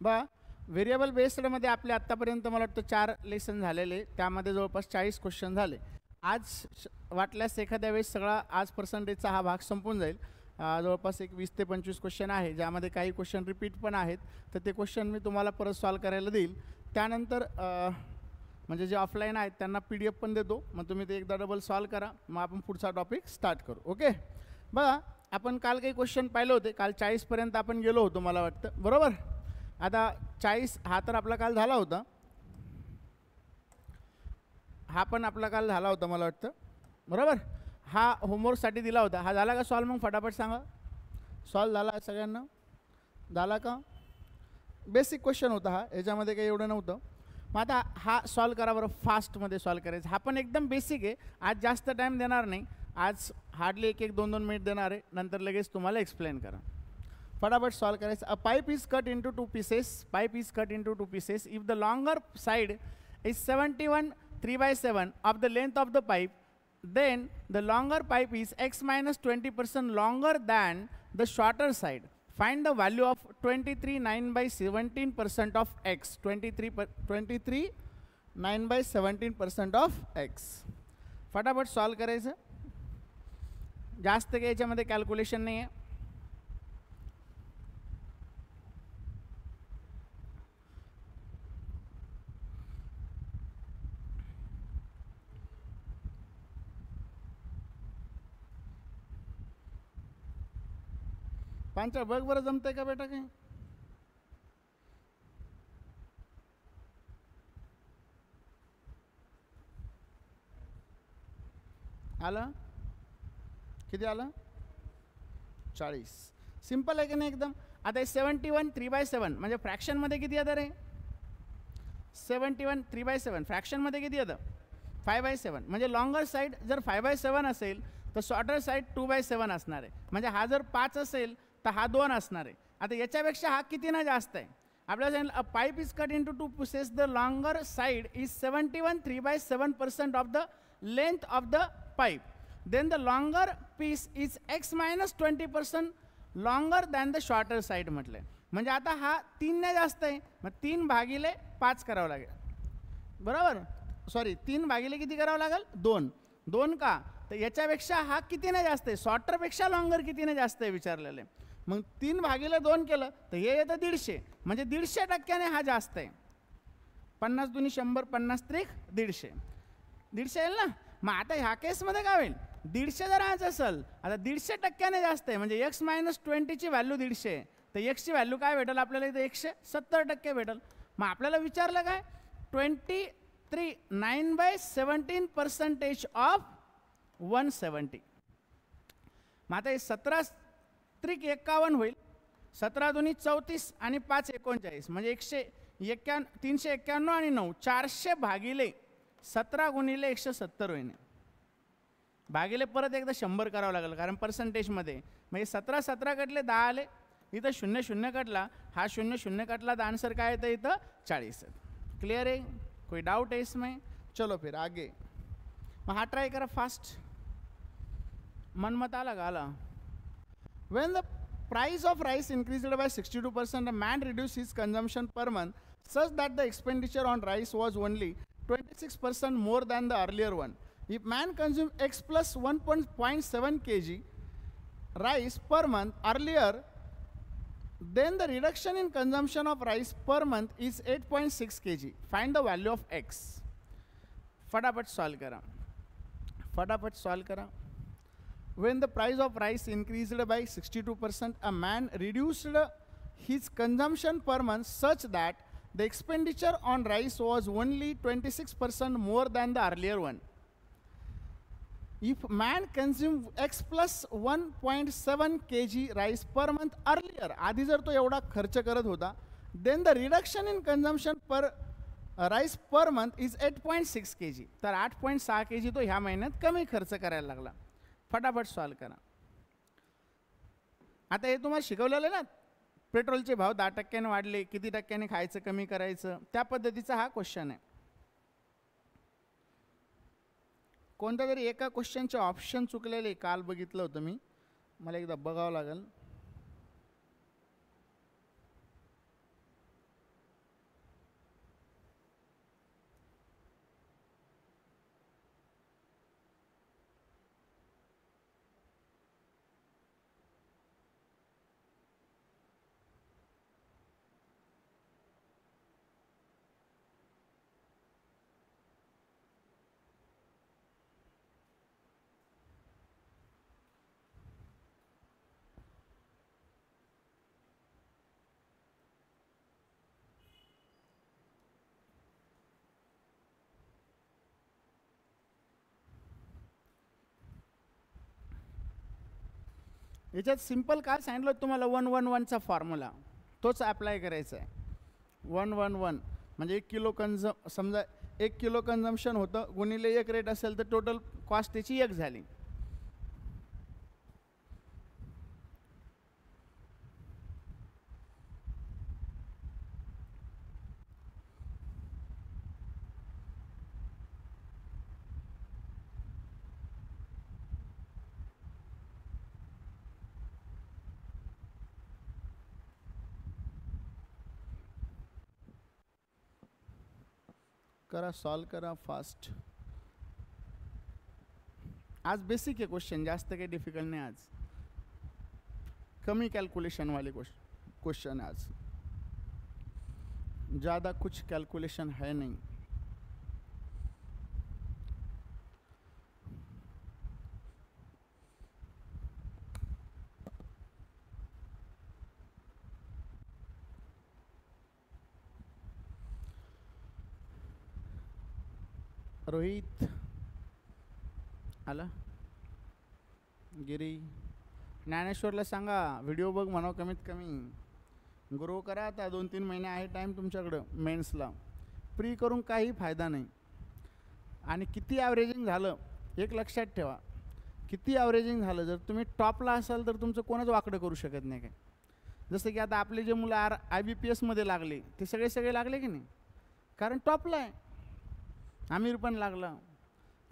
बा व्हेरिएबल बेस्डमध्ये आपले आत्तापर्यंत मला वाटतं 4 लेसन झालेले, त्यामध्ये जवळपास 40 क्वेश्चन झाले. आज वाटल्यास एखाद्या वेळेस सगळा आज पर्सेंटेजचा हा भाग संपून जाईल. जवळपास एक 20 ते 25 क्वेश्चन आहे, ज्यामध्ये काही क्वेश्चन रिपीट पण आहेत, तर ते क्वेश्चन मी तुम्हाला परत सॉल्व करायला देईल. त्यानंतर म्हणजे जे ऑफलाईन आहेत त्यांना PDF पण देतो, मग तुम्ही ते एकदा डबल सॉल्व करा, मग आपण पुढचा टॉपिक स्टार्ट करू. ओके. बघा आपण काल काही क्वेश्चन पाहिले होते, काल 40पर्यंत आपण गेलो होतो मला वाटतं, बरोबर. आता 40 हा तर आपला काल झाला होता, हा पण आपला काल झाला होता मला वाटतं, बरोबर. हा होमवर्कसाठी दिला होता, हा झाला का सॉल्व? मग फटाफट सांगा, सॉल्व झाला सगळ्यांना? झाला का? बेसिक क्वेश्चन होता हा, याच्यामध्ये काही एवढं नव्हतं. मग आता हा सॉल्व करा बरं, फास्टमध्ये सॉल्व करायचं. हा पण एकदम बेसिक आहे, आज जास्त टाईम देणार नाही, आज हार्डली 1-2 मिनिट देणार आहे, नंतर लगेच तुम्हाला एक्सप्लेन करा. फटाफट सॉल्व करायचं. A pipe is cut into 2 pieces. Pipe is cut into 2 pieces. If the longer side is 71 3/7 of the length of the pipe, then the longer pipe is x minus 20% longer than the shorter side. Find the value of 23 9/17% of x. 23 9/17% of x. फटाफट solve करायचं, जास्त काही याच्यामध्ये calculation नाही आहे. पांचा बघ बरं जमतंय का बेटा? काही आलं? किती आलं? 40. सिंपल आहे की नाही एकदम. आता 71 3/7 म्हणजे फ्रॅक्शनमध्ये किती येतं रे? 71 3/7 फ्रॅक्शनमध्ये किती येतं? 5/7. म्हणजे लॉंगर साईड जर 5/7 असेल तर शॉर्टर साईड 2/7 असणार आहे. म्हणजे हा जर 5 असेल तर हा 2 असणार आहे. आता याच्यापेक्षा हा कितीनं जास्त आहे? आपल्याला सांगितलं a pipe is cut into 2 pieces. The longer side is 71 3/7% of the length of the pipe. Then the longer piece is x minus 20% longer than the shorter side म्हटलं. म्हणजे आता हा 3ने जास्त आहे, मग 3/5 करावं लागेल, बरोबर. सॉरी 3 किती करावं लागेल? 2. 2 का? तर याच्यापेक्षा हा कितीने जास्त आहे? शॉर्टरपेक्षा लॉंगर कितीने जास्त आहे विचारलेलं आहे. मग 3/2 केलं तर हे येतं 150, म्हणजे 150% हा जास्त आहे. 50 दुनी 100, 50 त्रिक 150. 150 येईल ना. मग आता ह्या केसमध्ये काय होईल? 150 जर आज असेल, आता 150% जास्त आहे, म्हणजे x minus 20ची व्हॅल्यू 150 आहे, तर x ची व्हॅल्यू काय भेटेल आपल्याला? इथं 170% भेटेल. मग आपल्याला विचारलं काय? 23 9/17% ऑफ 170. मग आता हे 17 त्रिक 51 होईल. 17 दुनी 34 आणि 5 39, म्हणजे 391 आणि 9 400/17 गुणिले 170 होईल. भागिले परत एकदा 100 करावं लागेल, कारण पर्सेंटेजमध्ये. म्हणजे 17 कटले 10 आले, इथं 0 कटला, हा 0 कटला, तर आन्सर काय येतं इथं? 40. क्लियर आहे? कोई डाउट है इसमें? चलो फिर आगे. मग हा ट्राय करा फास्ट. मनमत आला का? आला. When the price of rice increased by 62%, a man reduced his consumption per month such that the expenditure on rice was only 26% more than the earlier one. If man consumed x plus 1.7 kg rice per month earlier, then the reduction in consumption of rice per month is 8.6 kg. Find the value of x. फटाफट solve करा, फटाफट solve करा. When the price of rice increased by 62%, a man reduced his consumption per month such that the expenditure on rice was only 26% more than the earlier one. If man consumed x plus 1.7 kg rice per month earlier, आधी जर तो एवढा खर्च करत होता, then the reduction in consumption per rice per month is 8.6 kg. तर 8.6 kg तो ह्या महिन्यात कमी खर्च करायला लागला. फटाफट सॉल्व करा. आता हे तुम्हाला शिकवलेलं ना, पेट्रोलचे भाव 10% वाढले, किती टक्क्याने खायचं कमी करायचं, त्या पद्धतीचा हा क्वेश्चन आहे. कोणत्या तरी एका क्वेश्चनचे ऑप्शन चुकलेले काल बघितलं होतं मी, मला एकदा बघावं लागेल. याच्यात सिम्पल काय सांगितलं तुम्हाला 111चा फॉर्म्युला तोच अप्लाय करायचा आहे. 111 म्हणजे 1 किलो समजा 1 किलो कन्झम्पशन होतं गुणिले 1 रेट असेल तर टोटल कॉस्ट त्याची 1 झाली. करा सॉल्व करा फास्ट. आज बेसिक आहे क्वेश्चन, जास्त काही डिफिकल्ट नाही. आज कमी कैलकुलेशन वाले क्वेश्चन है आज, ज़्यादा कुछ कैलकुलेशन है नहीं. रोहित आला, गिरी, ज्ञानेश्वरला सांगा व्हिडिओ बघ म्हणावं कमीत कमी. ग्रो करा आता, 2-3 महिने आहे टाईम तुमच्याकडं मेन्सला. प्री करून काही फायदा नाही. आणि किती ॲव्हरेजिंग झालं एक लक्षात ठेवा, किती ॲव्हरेजिंग झालं जर तुम्ही टॉपला असाल तर तुमचं कोणच वाकडं करू शकत नाही. काय जसं की आता आपले जे मुलं IBPSमध्ये लागले ते सगळे लागले की नाही, कारण टॉपला आहे. आमिर पण लागला.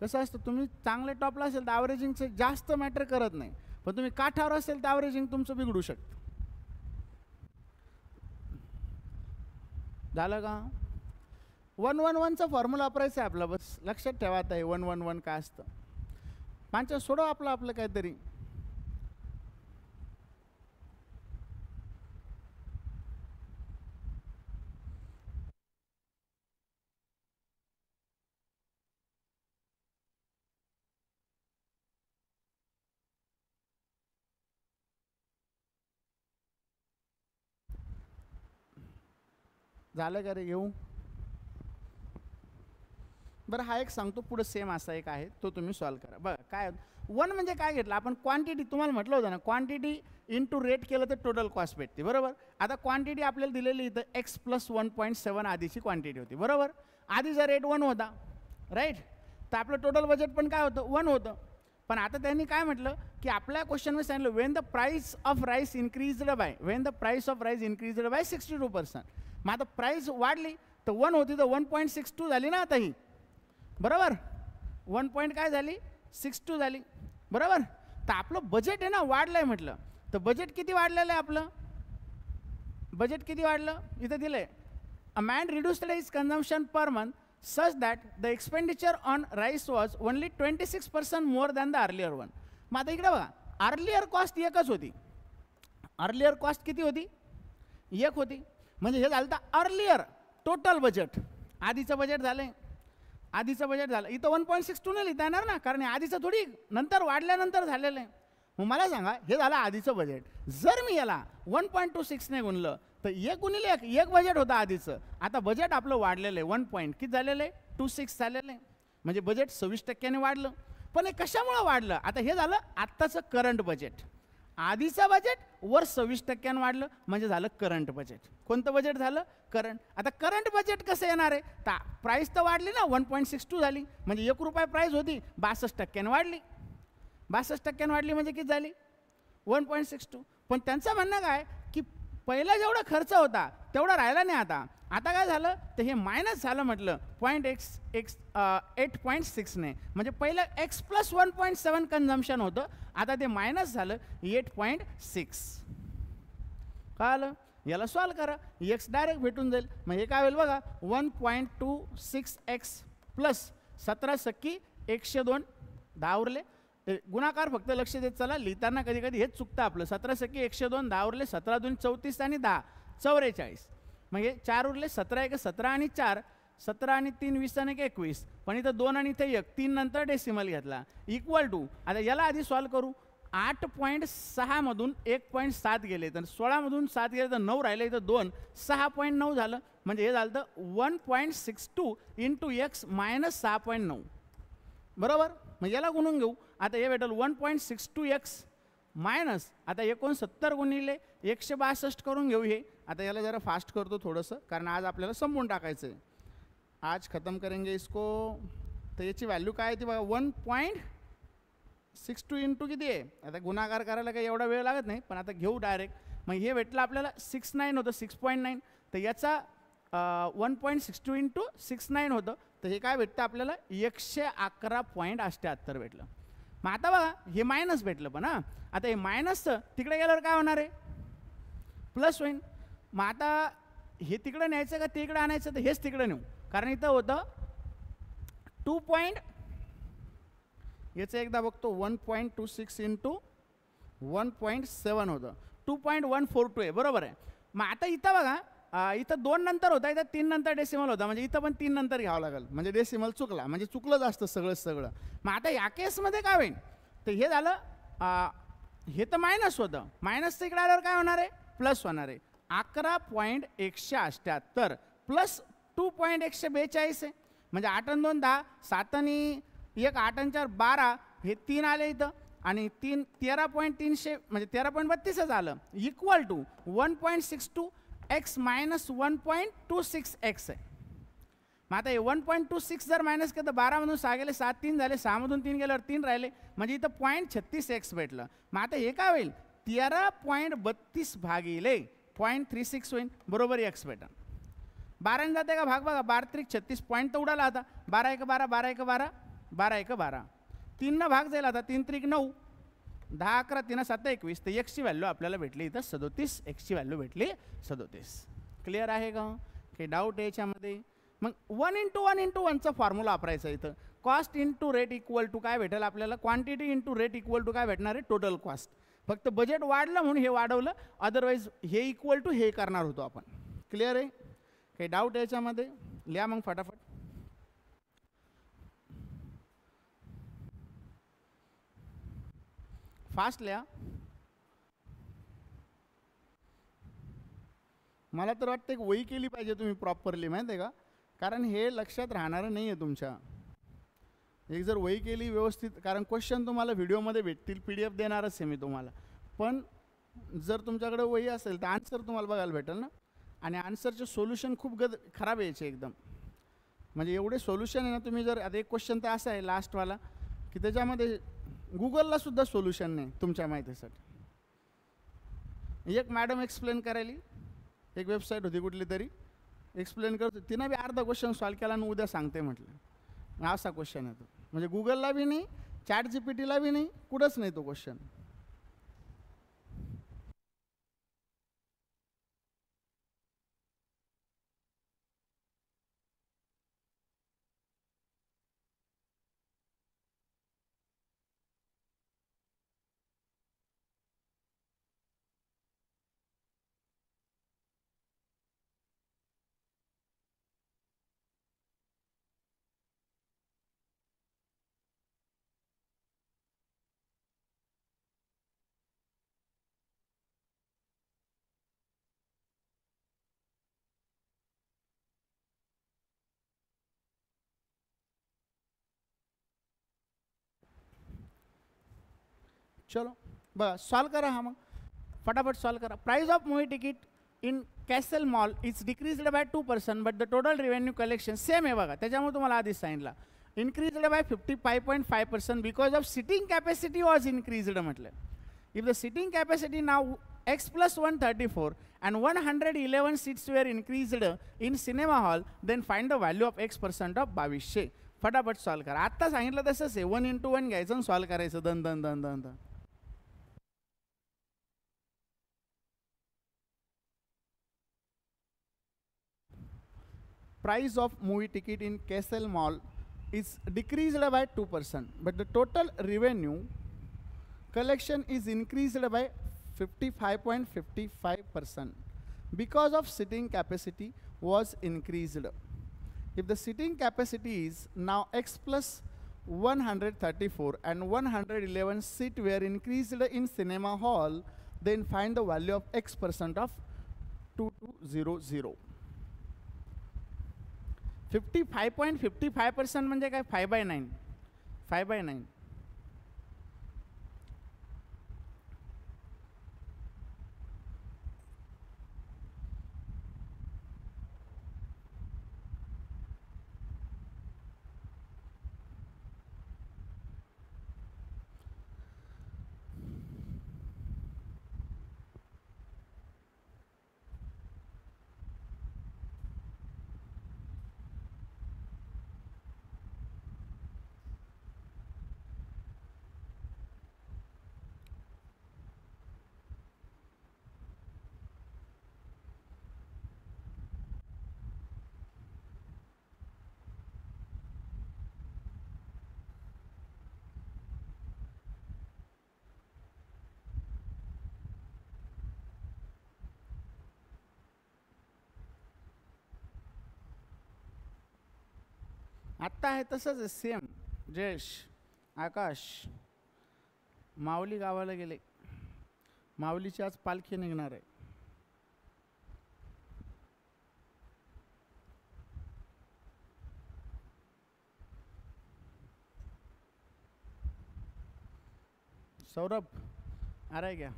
कसं असतं, तुम्ही चांगले टॉपला असेल तर ॲव्हरेजिंगचं जास्त मॅटर करत नाही, पण तुम्ही काठावर असेल तर ॲव्हरेजिंग तुमचं बिघडू शकतं. झालं का? 111चा फॉर्म्युला वापरायचा आहे आपला, बस लक्षात ठेवा. आता हे 111 काय असतं. 5 सोडव आपलं काहीतरी. झालं का रे? घेऊ बरं. हा एक सांगतो पुढे सेम असा एक आहे, तो तुम्ही सॉल्व करा. बघा काय 1 म्हणजे काय घेतलं आपण, क्वांटिटी. तुम्हाला म्हटलं होतं ना क्वांटिटी इंटू रेट केलं तर टोटल कॉस्ट भेटते, बरोबर. आता क्वांटिटी आपल्याला दिलेली इथं x + 1.7 आधीची क्वांटिटी होती, बरोबर. आधीचा रेट 1 होता, राईट. तर आपलं टोटल बजेट पण काय होतं, 1 होतं. पण आता त्यांनी काय म्हटलं की आपल्या क्वेश्चनमध्ये सांगितलं when the price of rice increased by 62%. मग आता प्राइस वाढली तर 1 होती तर 1.62 झाली ना आता ही, बरोबर. 1 पॉईंट काय झाली, 62 झाली, बरोबर. तर आपलं बजेट आहे ना वाढलं आहे म्हटलं. तर बजेट किती वाढलेलं आहे आपलं, बजेट किती वाढलं इथं दिलं आहे. A man reduced his consumption per month such that the expenditure on rice was only 26% more than the earlier one. मग आता इकडे बघा, अर्लियर कॉस्ट एकच होती. अर्लियर कॉस्ट किती होती, 1 होती. म्हणजे हे झालं तर अर्लियर टोटल बजेट. आधीचं बजेट झालं, आधीचं बजेट झालं. इथं 1.62 नाही लिहिता येणार ना, कारण आधीचं थोडी नंतर वाढल्यानंतर झालेलं आहे. मग मला सांगा, हे झालं आधीचं बजेट. जर मी याला 1.26 ने गुणलं तर 1 गुणिले 1 बजेट होतं आधीचं. आता बजेट आपलं वाढलेलं आहे, 1 पॉईंट किती झालेलं आहे, 26 झालेलं आहे. म्हणजे बजेट 26% वाढलं. पण हे कशामुळं वाढलं, आता हे झालं आत्ताचं करंट बजेट. आधीचं बजेट वर 26% वाढलं म्हणजे झालं करंट बजेट. कोणतं बजेट झालं, करंट. आता करंट बजेट कसं येणार आहे, तर प्राईस तर वाढली ना, 1.62 झाली म्हणजे 1 रुपये प्राईस होती 62% वाढली. 62% वाढली म्हणजे किती झाली, 1.62. पण त्यांचं म्हणणं काय की पहिला जेवढा खर्च होता तेवढा राहिला नाही. आता काय झालं तर हे मायनस झालं म्हटलं 8.6 ने. म्हणजे पहिलं x + 1.7 कन्झम्पशन होतं, आता ते मायनस झालं 8.6. कळलं? याला सॉल्व करा, x डायरेक्ट भेटून जाईल. मग हे काय होईल बघा, 1.26x + 17 सक्की 102 10 उरले. गुणाकार फक्त लक्ष देत चला, लिहिताना कधी कधी हेच चुकतं आपलं. 17 सक्की 102 10 उरले, 17 2 34 आणि 10 44. मग हे 4 उरले, 17 1 17 आणि 4 17 आणि 3 20 आणि 21. पण इथं 2 आणि इथं 1 3 नंतर डेसिमल घेतला इक्वल टू. आता याला आधी सॉल्व करू. 8.6 मधून 1.7 गेले तर 16 मधून 7 गेले तर 9 राहिले, इथं 2 6.9 झालं. म्हणजे हे झालं तर 1.62 इंटू x - 6.9, बरोबर. मग याला गुणून घेऊ. आता हे भेटेल 1.62x मायनस आता 69 गुणिले 162 करून घेऊ. हे आता याला जरा फास्ट करतो थोडंसं, कारण आज आपल्याला संपवून टाकायचं आहे. आज खतम करेंगे इसको. तर याची व्हॅल्यू काय आहे ती बघा, 1.62 इंटू किती आहे. आता गुणाकार करायला काही एवढा वेळ लागत नाही, पण आता घेऊ डायरेक्ट. मग हे भेटलं आपल्याला 69 होतं, 6.9. तर याचा 1.62 इंटू 69 होतं. तर हे काय भेटतं आपल्याला 111.78 भेटलं. मग आता बघा हे मायनस भेटलं, पण हां आता हे मायनसचं तिकडे गेल्यावर काय होणार आहे, प्लस होईल. मग आता हे तिकडे न्यायचं का तिकडे आणायचं, तर हेच तिकडे नेऊ, कारण इथं होतं 2. याचं एकदा बघतो 1.26 इंटू 1.7 होतं, 2.142 आहे, बरोबर आहे. मग आता इथं बघा इथं 2 नंतर होता, इथं 3 नंतर डेसिमल होता, म्हणजे इथं पण 3 नंतर घ्यावं लागेल, म्हणजे डेसिमल चुकला, म्हणजे चुकलंच असतं सगळं. मग आता या केसमध्ये काय होईल, तर हे झालं हे तर मायनस होतं, मायनसचं इकडे आल्यावर काय होणार आहे, प्लस होणार आहे. 11.178 प्लस 2.142 आहे, म्हणजे 8 आणि 2 10, 7 आणि 1 8 आणि 4 12, हे 3 आले इथं, आणि 3 13.300 म्हणजे 13.32 आलं, equal to 1.62x minus 1.26x आहे. मग आता हे 1.26 जर मायनस केलं तर 12मधून 6 गेले, 7 3 झाले, 6मधून 3 गेल्यावर 3 राहिले, म्हणजे इथं 0.36x भेटलं. मग आता हे काय होईल, 13.32 भागिले 0.36 होईल, बरोबर x भेटन. 12 जाते का भाग बघा, 12 त्रिक 36, पॉईंट तर उडाला आता, 12 1 12 12 1 12 12 1 12, 3 भाग जाईल आता, 3 त्रिक 9, 10 11 3 7 21, तर x ची व्हॅल्यू आपल्याला भेटली इथं 37, x ची व्हॅल्यू भेटली 37. क्लिअर आहे का, काही डाऊट आहे याच्यामध्ये. मग 1 इंटू 1 इंटू 1चा फॉर्म्युला वापरायचा इथं. Cost into rate equal to काय भेटेल आपल्याला, quantity into rate equal to काय भेटणार आहे, टोटल कॉस्ट. फक्त बजेट वाढलं म्हणून हे वाढवलं, अदरवाईज हे इक्वल टू हे करणार होतो आपण. क्लिअर आहे, काही डाऊट आहे याच्यामध्ये, लिहा मग फटाफट. फास्ट लिहा. मला तर वाटतं एक वही केली पाहिजे तुम्ही प्रॉपरली, माहिती आहे का, कारण हे लक्षात राहणारं नाही आहे तुमच्या. एक जर वही केली व्यवस्थित, कारण क्वेश्चन तुम्हाला व्हिडिओमध्ये भेटतील, PDF देणारच आहे मी तुम्हाला, पण जर तुमच्याकडे वही असेल तर आन्सर तुम्हाला बघायला भेटेल ना. आणि आन्सरचे सोल्युशन खूप खराब यायचे एकदम, म्हणजे एवढे सोल्युशन आहे ना. तुम्ही जर आता एक क्वेश्चन तर असा आहे लास्टवाला की त्याच्यामध्ये गुगलला सुद्धा सोल्युशन नाही तुमच्या माहितीसाठी. एक मॅडम एक्सप्लेन करायली, एक वेबसाईट होती कुठली तरी, एक्सप्लेन करत होती, तिनं बी अर्धा क्वेश्चन सॉल्व केला आणि उद्या सांगते म्हटलं. असा क्वेश्चन आहे तो, म्हणजे गुगलला बी नाही, ChatGPTला बी नाही, कुठंच नाही तो क्वेश्चन. चलो बघा, सॉल्व करा हा, मग फटाफट सॉल्व करा. Price of movie ticket in Castle mall is decreased by 2%, but the total revenue collection same आहे बघा. त्याच्यामुळे तुम्हाला आधीच सांगितलं, increased by 55.5% because of seating capacity was increased म्हटलं. If the seating capacity now x plus 134 and 111 seats were increased in cinema hall, then find the value of x% of 2200. फटाफट solve करा. आत्ता सांगितलं तसंच आहे, 1 इंटू 1 घ्यायचं आणि solve करायचं, दन दन दन दन दन. Price of movie ticket in Castle Mall is decreased by 2%, but the total revenue collection is increased by 55.55% because of sitting capacity was increased. If the sitting capacity is now x plus 134 and 111 seat were increased in cinema hall, then find the value of x% of 2200. 55.55% म्हणजे काय, 5/9. आत्ता आहे तसंच आहे same. Jayesh, आकाश, माऊली गावाला गेले. माऊलीची आज पालखी निघणार आहे. सौरभ आ रहा है क्या?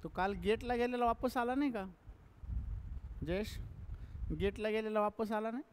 तो काल गेटला गेलेला वापस आला नाही का जयेश? गेटला गेलेला वापस आला नाही?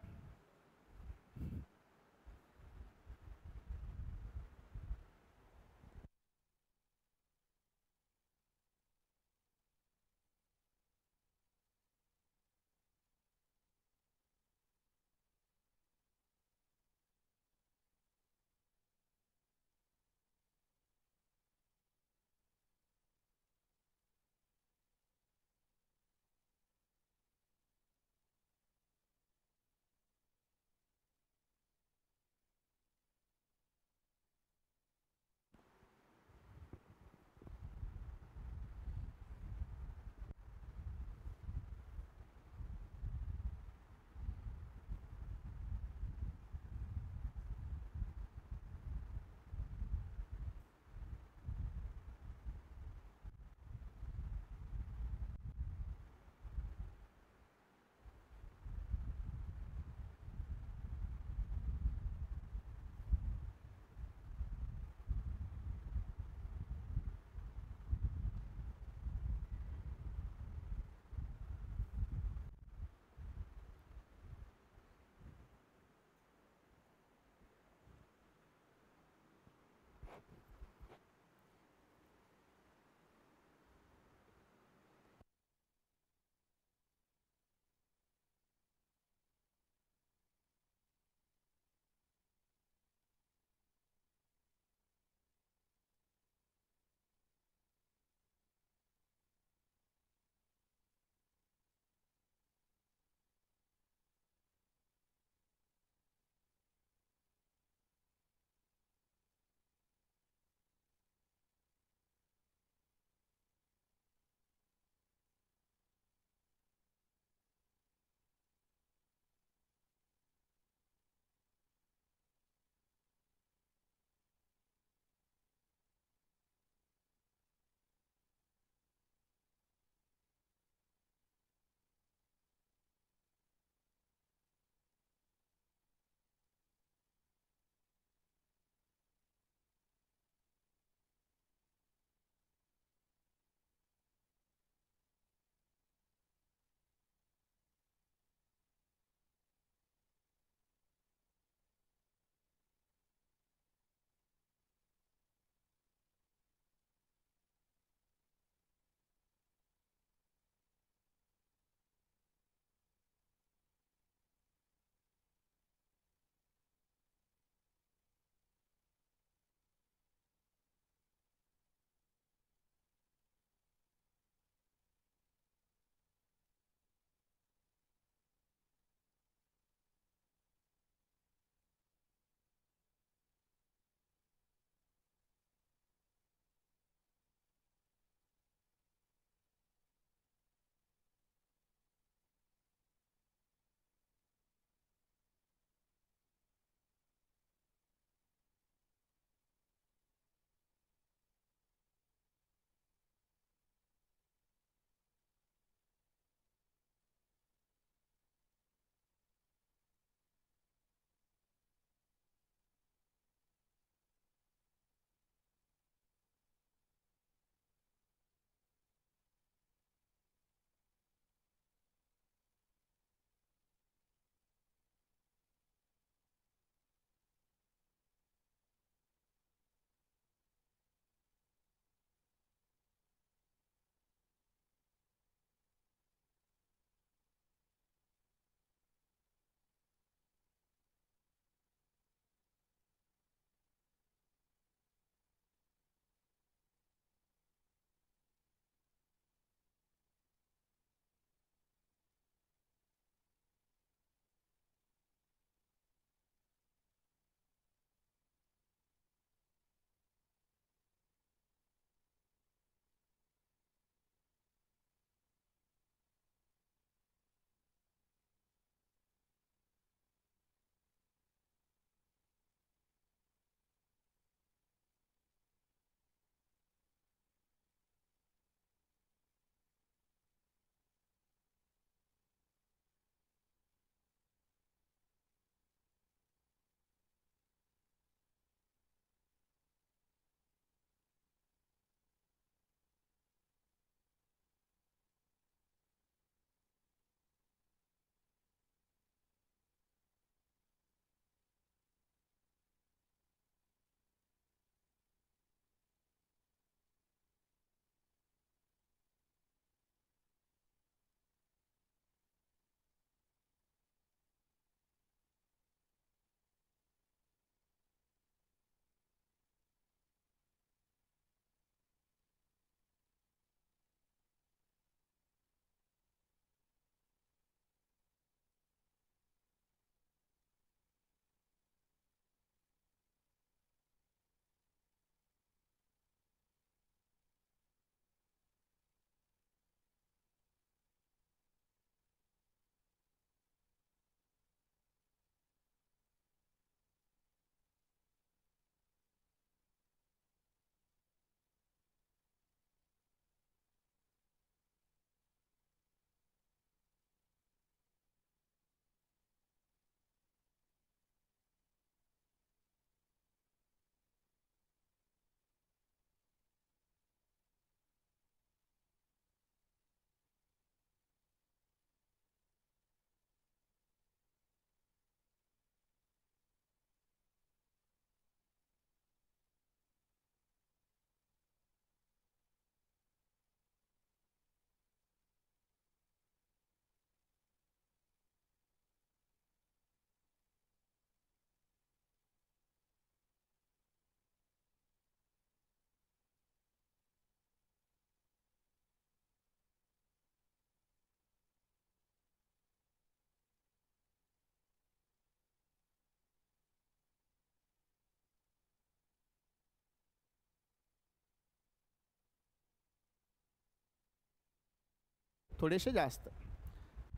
थोडेसे जास्त.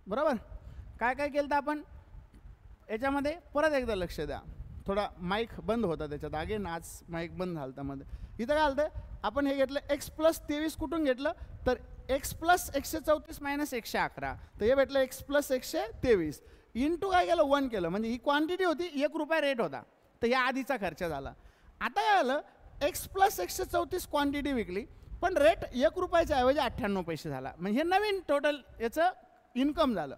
बरोबर. काय काय केलं तर आपण याच्यामध्ये परत एकदा लक्ष द्या. थोडा माईक बंद होता त्याच्यात, अगेन आज माईक बंद झाला त्यामध्ये. इथं काय झालं, आपण हे घेतलं x प्लस 23 कुठून घेतलं तर x प्लस 134 मायनस 111, तर हे भेटलं x प्लस 123 इंटू काय केलं 1 केलं, म्हणजे ही क्वांटिटी होती, 1 रुपया रेट होता, तर या आधीचा खर्च झाला. आता काय झालं, x प्लस 134 क्वांटिटी विकली पण रेट 1 रुपयाच्या ऐवजी 98 पैसे झाला, म्हणजे हे नवीन टोटल याचं इन्कम झालं,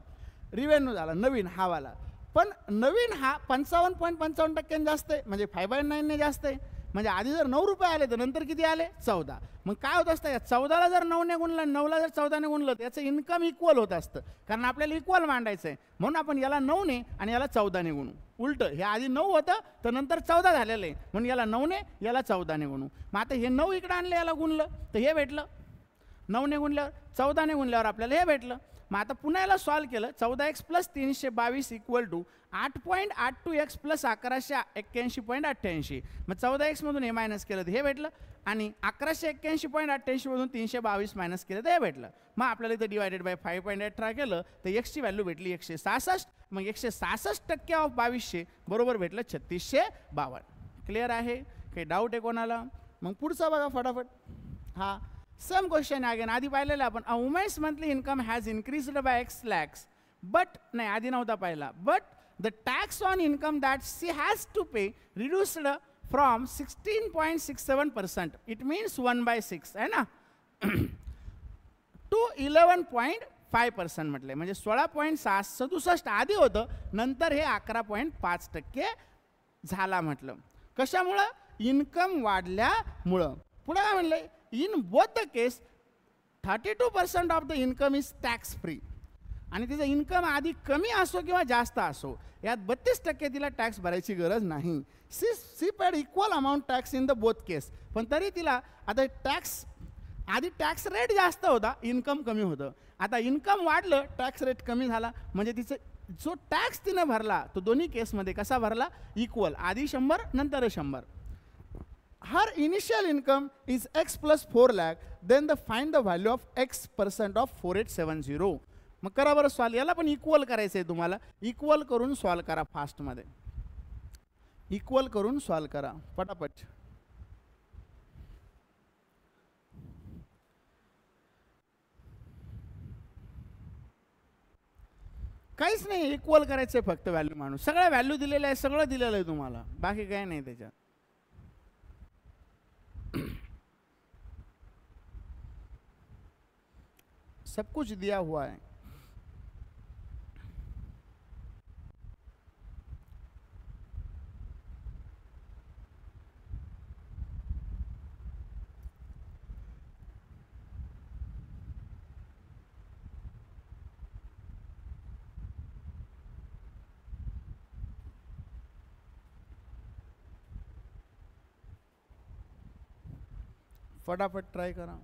रिव्हेन्यू झाला नवीन हावाला. पण नवीन हा 55.55% जास्त आहे, म्हणजे 5/9 ने जास्त आहे. म्हणजे आधी जर 9 रुपये आले तर नंतर किती आले 14. मग काय होत असतं, या 14ला जर 9ने गुणलं, 9ला जर 14ने गुणलं तर याचं इन्कम इक्वल होत असतं, कारण आपल्याला इक्वल मांडायचं आहे. म्हणून आपण याला 9ने आणि याला 14ने गुणू. उलटं, हे आधी 9 होतं तर नंतर 14 झालेलं आहे, म्हणून याला 9ने याला 14ने गुणू. मग आता हे 9 इकडे आणलं, याला गुणलं तर हे भेटलं, 9ने गुणल्यावर 14ने गुणल्यावर आपल्याला हे भेटलं. मग आता पुन्हा याला सॉल्व केलं, 14x plus 322 equal to 8.82x plus 1181.88. मग 14x मधून हे मायनस केलं तर हे भेटलं, आणि 1181.88 मधून 322 मायनस केलं तर हे भेटलं. मग आपल्याला इथं डिवायडेड बाय 5.18 केलं तर एक्सची व्हॅल्यू भेटली 166. मग 166% ऑफ 2200 बरोबर भेटलं 3652. क्लिअर आहे? काही डाऊट आहे कोणाला? मग पुढचा बघा फटाफट. हा सेम क्वेश्चन आहे, अगेन आधी पाहिलेलं आपण. A women's monthly income has increased by x lakhs, but नाही आधी नव्हता पाहिला, but the tax on income that she has to pay reduced from 16.67%, it means 1/6 आहे ना, टू 11.5% म्हटले, म्हणजे 16.67 आधी होतं, नंतर हे 11.5% झाला म्हटलं. कशामुळं? इन्कम वाढल्यामुळं. पुढे काय म्हणलंय, in both the case 32% of the income is tax free, आणि तिचं इन्कम आधी कमी असो किंवा जास्त असो, यात 32% तिला टॅक्स भरायची गरज नाही. She paid equal amount tax in the both case. पण तरी तिला आता टॅक्स, आधी टॅक्स रेट जास्त होता, इन्कम कमी होतं, आता इन्कम वाढलं, टॅक्स रेट कमी झाला, म्हणजे तिचं जो टॅक्स तिनं भरला तो दोन्ही केसमध्ये कसा भरला, इक्वल, आधी 100 नंतर 100. Her initial income is x plus 4 lakh, then find the value of x% of 4870. मग करा बरं सॉल्व, याला पण इक्वल करायचं आहे तुम्हाला, इक्वल करून सॉल्व करा फास्टमध्ये, इक्वल करून सॉल्व करा पटापट. काहीच नाही, इक्वल करायचं आहे फक्त व्हॅल्यू माणूस, सगळ्या व्हॅल्यू दिलेल्या आहे, सगळं दिलेलं आहे तुम्हाला, बाकी काही नाही त्याच्यात. सब कुछ दिया हुआ है. फटाफट ट्राय करा.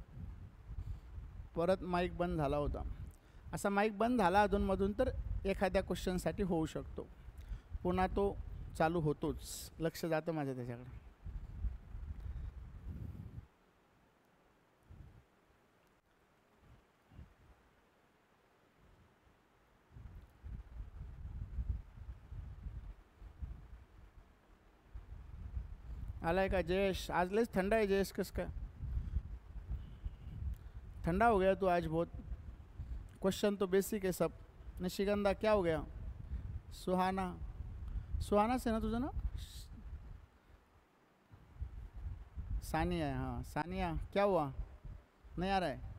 परत माईक बंद झाला होता, असा माईक बंद झाला अधूनमधून तर एखाद्या क्वेश्चनसाठी होऊ शकतो, पुन्हा तो चालू होतोच, लक्ष जातं माझं त्याच्याकडे. आलाय का जयेश? आज लयच ठंडा है जयेश, कस का ठंडा हो गया तू आज बहुत. क्वेश्चन तो बेसिक है सब. निशिगंधा क्या हो गया? सुहाना, सुहाना से ना तुझं ना, सानिया है. हाँ सानिया, क्या हुआ? नहीं आ रहा है?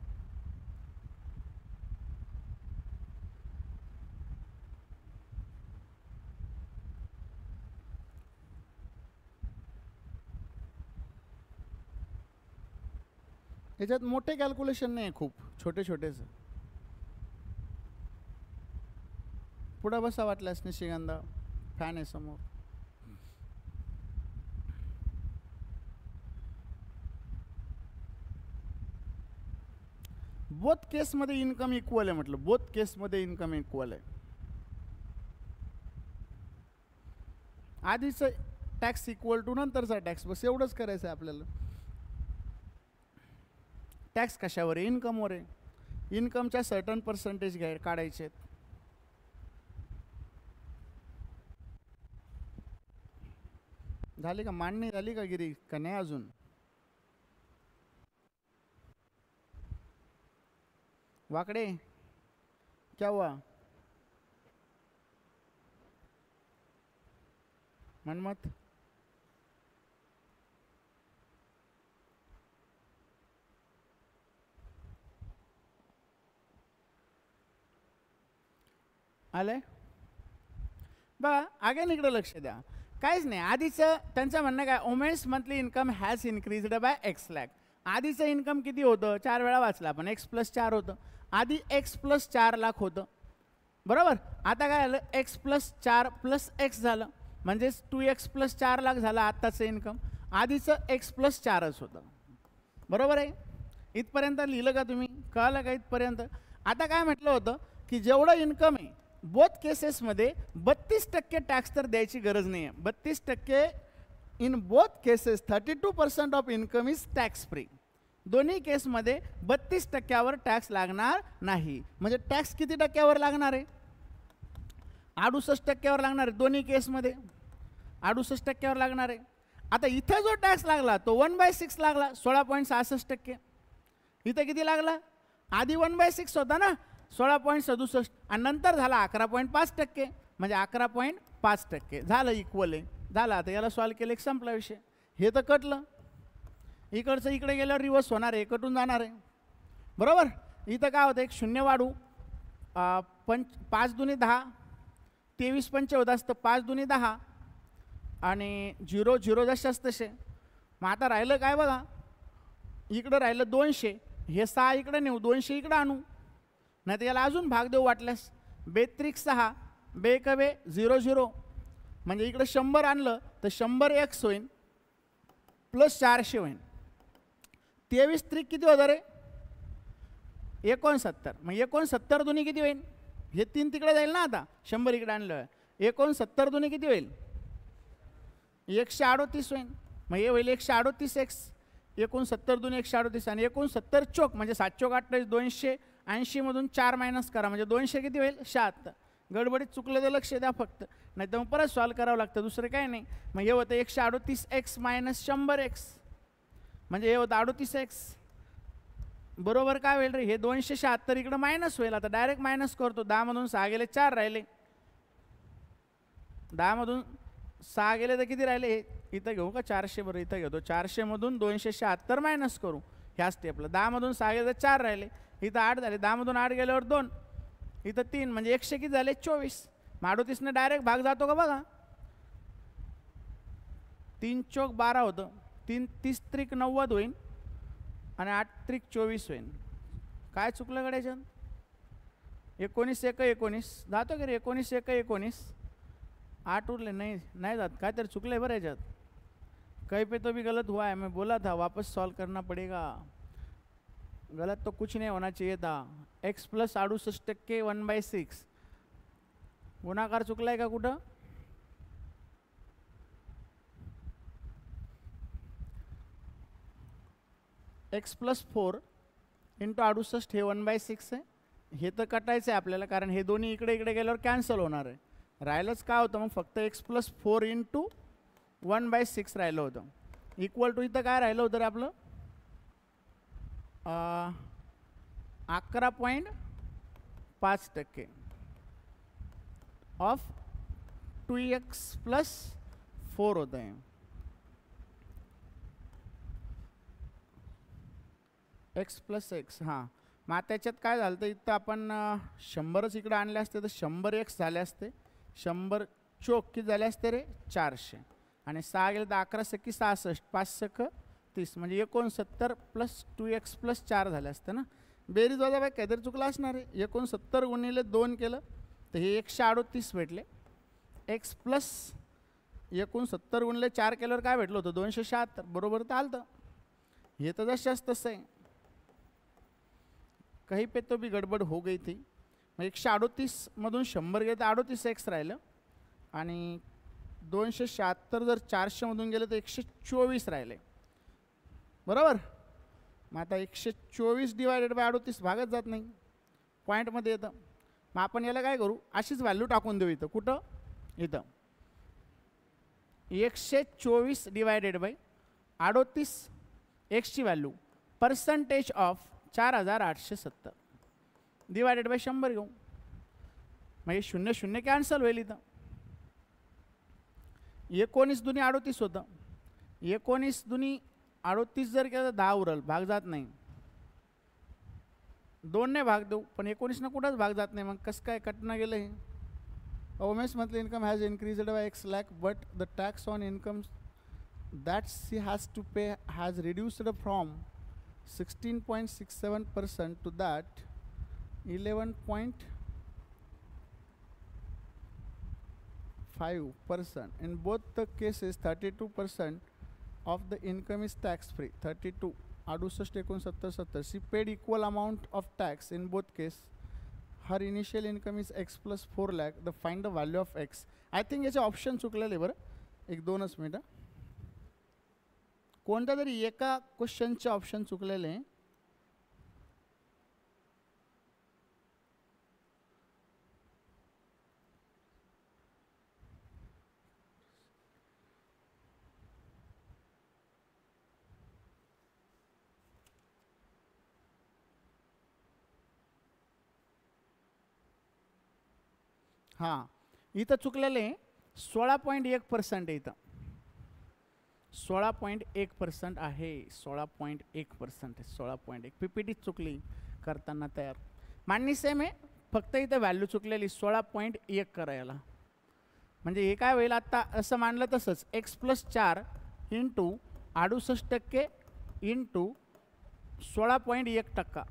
याच्यात मोठे कॅल्क्युलेशन नाही, खूप छोटे छोटेच. पुढे बसा वाटल्यास निशिगंधा, फॅन आहे समोर. बोथ केसमध्ये इन्कम इक्वल आहे म्हटलं, बोथ केसमध्ये इन्कम इक्वल आहे. आधीचं टॅक्स इक्वल टू नंतरचा टॅक्स, बस एवढंच करायचं आहे आपल्याला. टॅक्स कशावर आहे? इन्कमवर आहे. इन्कमच्या सर्टन पर्सेंटेज काढायचे आहेत. झाली का मांडणी झाली का गिरी का नाही अजून? वाकडे क्या हुआ? मनमत आलंय बघा. अगेन इकडे लक्ष द्या. काहीच नाही. आधीचं त्यांचं म्हणणं काय, women's monthly income has increased by X lakh. आधीचं इन्कम किती होतं? 4 वेळा वाचलं आपण. x + 4 होतं. आधी x + 4 लाख होतं, बरोबर. आता काय झालं? x + 4 + x झालं, म्हणजेच 2x + 4 लाख झालं आत्ताचं इन्कम. आधीचं x + 4च होतं, बरोबर आहे. इथपर्यंत लिहिलं का तुम्ही? कळलं का इथपर्यंत? आता काय म्हटलं होतं की जेवढं इन्कम आहे बोथ केसेसमध्ये 32% टॅक्स तर द्यायची गरज नाही आहे. 32% in both cases 32% of income is tax free. दोन्ही केसमध्ये 32%वर टॅक्स लागणार नाही. म्हणजे टॅक्स किती टक्क्यावर लागणार आहे? 68%वर लागणार आहे. दोन्ही केसमध्ये 68%वर लागणार आहे. आता इथं जो टॅक्स लागला तो 1/6 लागला, 16.66%. इथं किती लागला? आधी 1/6 होता ना, 16.67, आणि नंतर झाला 11.5%, म्हणजे 11.5% झालं. इक्वल आहे, झालं. आता याला सॉल्व केलं की संपला विषय. हे तर कटलं. इकडचं इकडे गेल्यावर रिवर्स होणार आहे, कटून जाणार आहे, बरोबर. इथं काय होतं? एक शून्य वाढू, 5 दुनी 10, 23 पंचे होत असतं, 5 दुनी 10, आणि 0 0 जशाच तसे. मग आता राहिलं काय बघा, इकडं राहिलं 200. हे 6 इकडे नेऊ, 200 इकडं आणू, नाही तर याला अजून भाग देऊ वाटल्यास. 2×6 बेकवे 0 0, म्हणजे इकडं 100 आणलं तर 100x होईल प्लस 400 होईल. 23 त्रिक किती होतं रे? 69. मग 69 दुनी किती होईल? हे 3 तिकडे जाईल ना. आता 100 इकडे आणलं, 69 दुनी किती होईल? 138 होईल. मग हे होईल 138x. 69 दुनी 138, आणि 69 चोक म्हणजे 7 चोक 28, 280 मधून 4 मायनस करा, म्हणजे 200 किती होईल? 76. गडबडीत चुकलं तर लक्ष द्या फक्त, नाही तर मग परत सॉल्व करावं लागतं, दुसरं काय नाही. मग हे होतं 138x मायनस 100x, म्हणजे हे होतं 38x. बरोबर काय होईल रे? हे 276 इकडं मायनस होईल. आता डायरेक्ट मायनस करतो. 10 मधून 6 गेले 4 राहिले. 10 मधून 6 गेले तर किती राहिले? इथं घेऊ का 400? बरं इथं घेतो. 400 मधून 276 मायनस करू ह्या स्टेपला. 10 मधून 6 गेले तर 4 राहिले. इथं 8 झाले. 10 मधून 8 गेल्यावर 2, इथं 3, म्हणजे 100 किती झाले? 24. 38ने डायरेक्ट भाग जातो का बघा? 3 चोक 12 होतं, 30 त्रिक 90 होईल, आणि 8 त्रिक 24 होईल. काय चुकलं गड्याच्यात? 19 1 19 जातो की रे? 19 1 19, 8 उरले. नहीं जात. काय तर चुकले बरं याच्यात. कहीं पे तो भी गलत हुआ है, मैं बोला था वापस सॉल्व करना पड़ेगा. गलत तो कुछ नहीं होना चाहिए था. x + 68% 1/6 गुणाकार चुकलाय का कुठं? x + 4 × 68 हे 1/6 आहे. हे तर कटायचं आहे आपल्याला, कारण हे दोन्ही इकडे इकडे गेल्यावर कॅन्सल होणार आहे. राहिलंच काय होतं मग? फक्त x + 4 × 1/6 राहिलं होतं. इक्वल टू इथं काय राहिलं होतं रे आपलं? 11.5% ऑफ 2x + 4 होतं आहे. x + x. हां, मग त्याच्यात काय झालं तर इथं आपण 100च इकडे आणले असते तर 100x झाले असते. 100 चोक किती झाले असते रे? 400, आणि 6 गेले तर 11 × 66, 5 × 30, म्हणजे 69 + 2x + 4 झाले असते ना. बेरीज वजा बाय काहीतरी चुकलं असणार आहे. 69 गुणिले 2 केलं तर हे 138 भेटले. x + 69 गुणिले 4 केल्यावर काय भेटलं होतं? 276. बरोबर तर आलं. हे तर जशाच तसं आहे. कहीं पे तो भी गडबड हो गई थी. मग 138 मधून 100 गेले तर 38x राहिलं, आणि 276 जर 400 मधून गेलं तर 124 राहिले, बरोबर. मग आता 124 डिवायडेड बाय 38 भागत जात नाही, पॉईंटमध्ये येतं. मग आपण याला काय करू, अशीच व्हॅल्यू टाकून देऊ इथं. कुठं? इथं. 124 डिवायडेड बाय 38 एक्सची value percentage of 4870 divided by 100 घेऊ. म्हणजे 0 0 कॅन्सल होईल इथं. 19 दुनी 38 होतं. 19 दुनी 38 जर केलं तर 10 उरल, भाग जात नाही. 2 ने भाग देऊ, पण 19 न कुठंच भाग जात नाही. मग कसं काय कटणं गेलं हे? Women's monthly income has increased by X lakh, but the tax on income that she has to pay has reduced from 16.67% to that 11.5%. In both the cases 32% of the income is tax free. 32 68 69 70. She paid equal amount of tax in both cases. Her initial income is X plus 4 lakh. The find the value of X. I think याचे option चुकलेले बरं. एक दोनच मिनिटं. कोणत्या तरी एका क्वेश्चनचे option चुकलेले. हां, इथं चुकलेले 16.1% इथं. 16.1% आहे. 16.1% 16.1. PPT चुकली करताना तयार. मांडणी सेम आहे, फक्त इथं व्हॅल्यू चुकलेली 16.1 करायला. म्हणजे हे काय होईल, आता असं मानलं तसंच X plus 4 इंटू 68% इंटू 16.1%,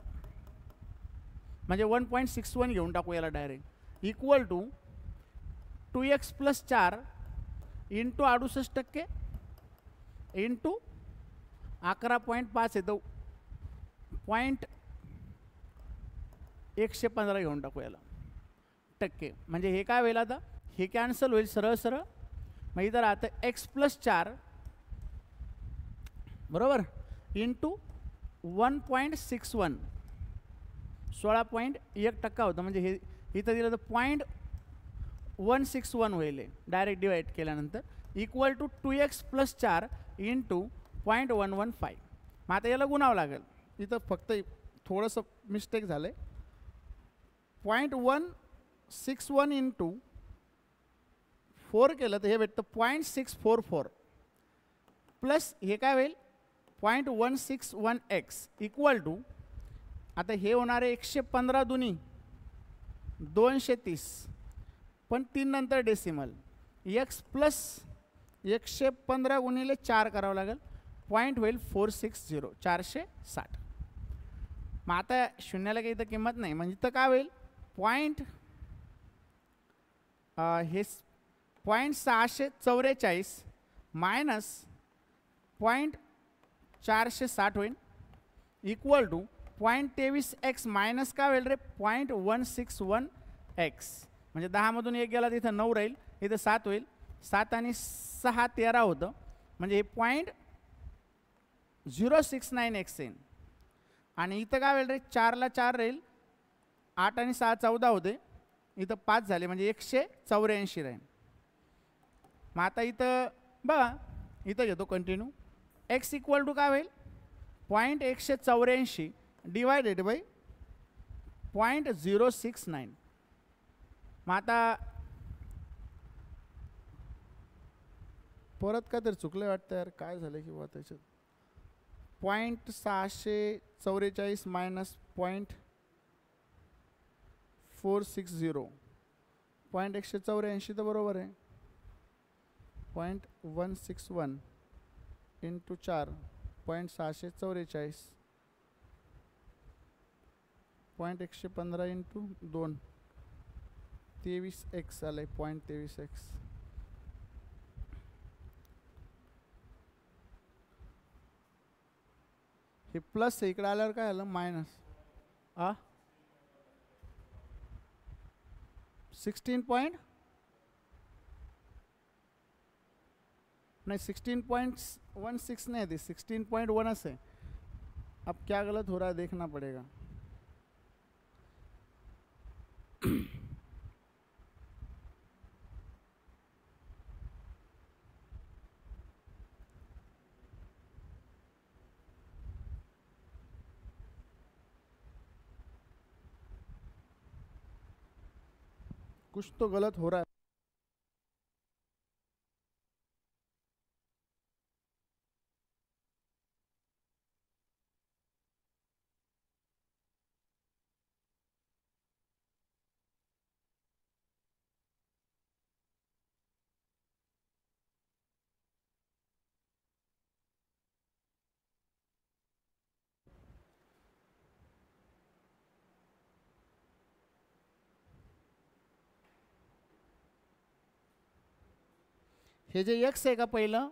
म्हणजे 1.61 घेऊन टाकू याला direct. Equal to 2x plus 4 into 68% into 11.5 येतो. 115 घेऊन टाकू याला टक्के. म्हणजे हे काय होईल, आता हे कॅन्सल होईल सरळ सरळ. मग इथं राहतं X plus 4 बरोबर इंटू 1.61, 16.1% होतं. म्हणजे हे इथं दिलं तर 0.161 होईल डायरेक्ट डिवाइड केल्यानंतर. Equal to 2x plus 4 into 0.115. मग आता याला गुणावं लागेल. इथं फक्त थोडंसं मिस्टेक झालं आहे. 0.161 इंटू 4 केलं तर हे भेटतं 0.644 प्लस हे काय होईल 0.161x इक्वल टू, आता हे होणार आहे 115 दुनी 230, पण 3 नंतर डेसिमल. x प्लस 115 गुणिले 4 करावं लागेल. पॉईंट होईल 460 460. मग आता शून्याला काही इथं किंमत नाही, म्हणजे इथं काय होईल पॉईंट हे 0.644 मायनस 0.460 होईल इक्वल टू 0.23x मायनस काय होईल रे 0.161x. म्हणजे 10मधून 1 गेला तिथं 9 राहील, इथं 7 होईल. 7 आणि 6 13 होतं, म्हणजे हे 0.069x येईल. आणि इथं काय होईल रे 4ला 4 राहील, 8 आणि 6 14 होते, इथं 5 झाले, म्हणजे 184 राहील. मग आता इथं बघा, इथं घेतो कंटिन्यू. x इक्वल टू काय होईल 0.184 डिवायडेड बाय 0.069. मग आता परत काय तर चुकलं वाटतं यार, काय झालं किंवा त्याच्यात 0.644 मायनस 0.460 0.184 तर बरोबर आहे. 0.161 इंटू 4 0.644 0.115 इंटू 2 23x आलं आहे 0.23x. हे प्लस आहे, इकडे आल्यावर काय आलं मायनस 16 नाही 16.16 नाही, ते 16.1 असे अब क्या गलत हो रहा है देखना पड़ेगा। कुछ तो गलत हो रहा है। हे जे एक्स आहे का पहिलं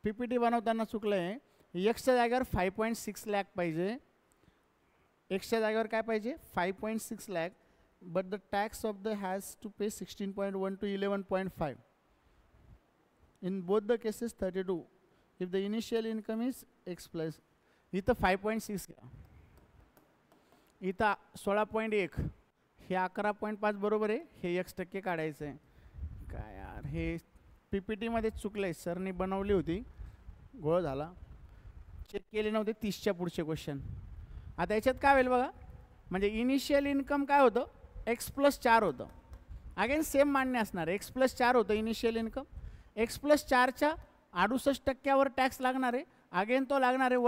पीपीटी बनवताना चुकलं आहे। एक्सच्या जागेवर 5.6 लाख पाहिजे, एक्सच्या जागेवर काय पाहिजे 5.6 lakh, but the tax of the has to pay 16.1 to 11.5 in both the cases 32 if the initial income is X plus. इथं 5.6 घ्या, इथं 16.1, हे 11.5 बरोबर आहे, हे x% काढायचं आहे। काय यार हे पीपीटीमध्ये चुकलं आहे, सरनी बनवली होती गोळ झाला, चेक केले नव्हते 30च्या पुढचे क्वेश्चन। आता याच्यात काय होईल बघा, म्हणजे इनिशियल इन्कम काय होतं x+4 होतं, अगेन सेम मान्य असणार, x+4 होतं इनिशियल इन्कम, x+4च्या 68% टॅक्स लागणार आहे, अगेन तो लागणार आहे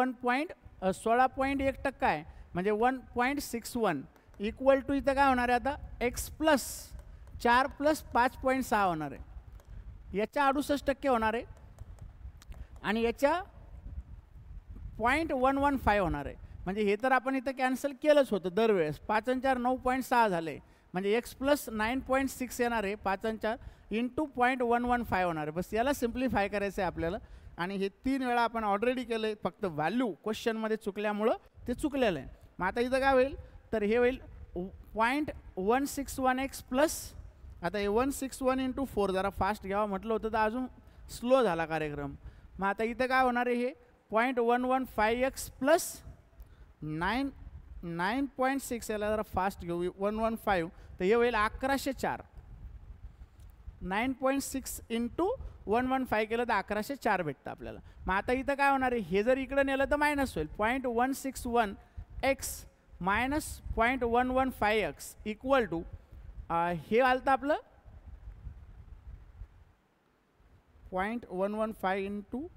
16.1% आहे, म्हणजे 1.61 इक्वल टू इथं काय होणार आहे आता x+4 + 5.6 होणार आहे, याच्या 68% होणार आहे आणि याच्या 0.115 होणार आहे। म्हणजे हे तर आपण इथं कॅन्सल केलंच होतं दरवेळेस, 5 आणि 4 9.6 झाले, म्हणजे x+9.6 येणार आहे, 5 आणि 4 इंटू 0.115 होणार आहे। बस याला सिम्प्लिफाय करायचं आहे आपल्याला, आणि हे 3 वेळा आपण ऑलरेडी केलं आहे, फक्त व्हॅल्यू क्वेश्चनमध्ये चुकल्यामुळं ते चुकलेलं आहे। मग आता इथं काय होईल, तर हे होईल 0.161x प्लस, आता हे 161 × 4 जरा फास्ट घ्यावं म्हटलं होतं तर अजून स्लो झाला कार्यक्रम। मग आता इथं काय होणार आहे, हे 0.115x प्लस 9.6, याला जरा फास्ट घेऊ 115, तर हे होईल 1104, 9.6 × 115 केलं तर 1104 भेटतं आपल्याला। मग आता इथं काय होणार आहे, हे जर इकडं नेलं तर मायनस होईल, 0.161x minus 0.115x equal to हे आलं तर आपलं 0.115 ×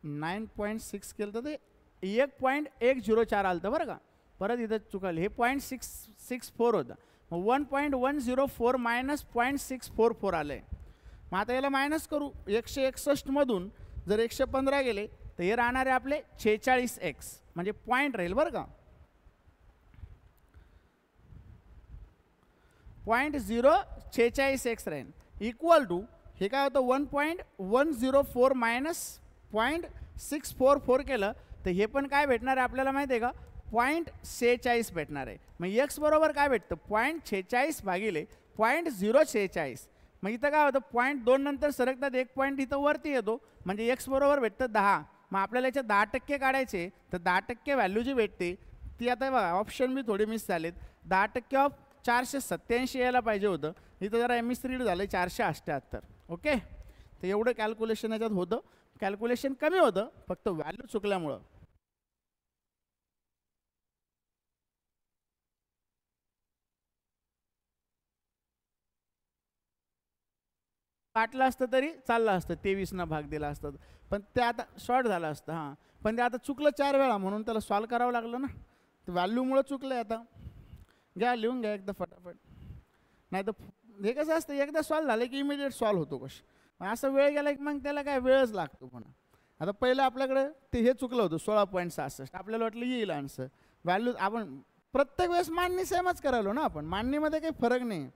9.6 केलं तर ते 1.104 आलं तर बरं का, परत इथं चुकलं, हे 0.664 होतं, मग 1.104 मायनस 0.644 आलं आहे। मग आता याला मायनस करू, 161 मधून जर 115 गेले तर हे राहणार आहे आपले 46x, म्हणजे पॉईंट राहील बरं का, 0.046x राहील इक्वल टू हे काय होतं 1.104 मायनस 0.644 केलं तर हे पण काय भेटणार आहे आपल्याला माहिती आहे का, 0.46 भेटणार आहे। मग x बरोबर काय भेटतं 0.46 भागिले 0.046, मग इथं काय होतं 0.2 नंतर सरकतात 1 पॉईंट इथं वरती येतो, म्हणजे x बरोबर भेटतं 10। मग आपल्याला याचे 10% काढायचे, तर 10% व्हॅल्यू जी भेटते ती आता बघा ऑप्शन मी थोडे मिस झालेत, 10% ऑफ 487 यायला पाहिजे होतं, इथं जरा मिसरीड झालं 478। ओके, तर एवढं कॅल्क्युलेशन याच्यात होतं, कॅल्क्युलेशन कमी होतं फक्त व्हॅल्यू चुकल्यामुळं। काटलं असतं तरी चाललं असतं, 23 भाग दिला असतं, पण ते आता शॉर्ट झालं असतं। हां, पण ते आता चुकलं 4 वेळा म्हणून त्याला सॉल्व करावं लागलं ना, तर व्हॅल्यूमुळं चुकलं आहे। आता घ्या लिहून घ्या एकदा फटाफट, नाही तर हे कसं असतं एकदा सॉल्व झालं की इमिडिएट सॉल्व होतो क्वेश्चन, असं वेळ गेला की मग त्याला काय वेळच लागतो पुन्हा। आता पहिलं आपल्याकडे ते हे चुकलं होतं 16.66, आपल्याला वाटलं येईल आन्सर, व्हॅल्यू आपण प्रत्येक वेळेस मांडणी सेमच करायलो ना, आपण मांडणीमध्ये काही फरक नाही,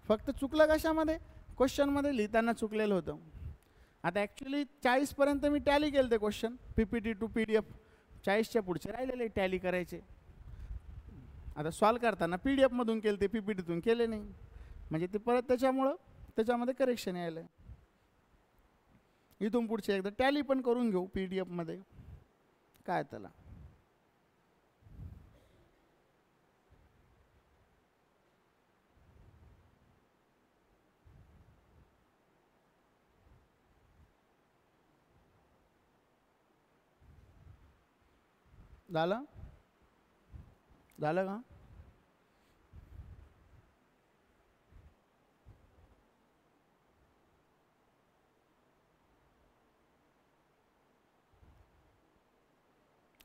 फक्त चुकलं कशामध्ये क्वेश्चनमध्ये लिहिताना चुकलेलं होतं। आता ॲक्च्युली 40 पर्यंत मी टॅली केलं ते क्वेश्चन PPT टू PDF, 40च्या पुढचे राहिलेले टॅली करायचे, आता सॉल्व करताना PDF मधून केले ते PPTतून केले नाही, म्हणजे ते परत त्याच्यामध्ये करेक्शन यायलं आहे। इथून पुढचे एकदा टॅली पण करून घेऊ PDF मध्ये, काय त्याला झालं झालं का?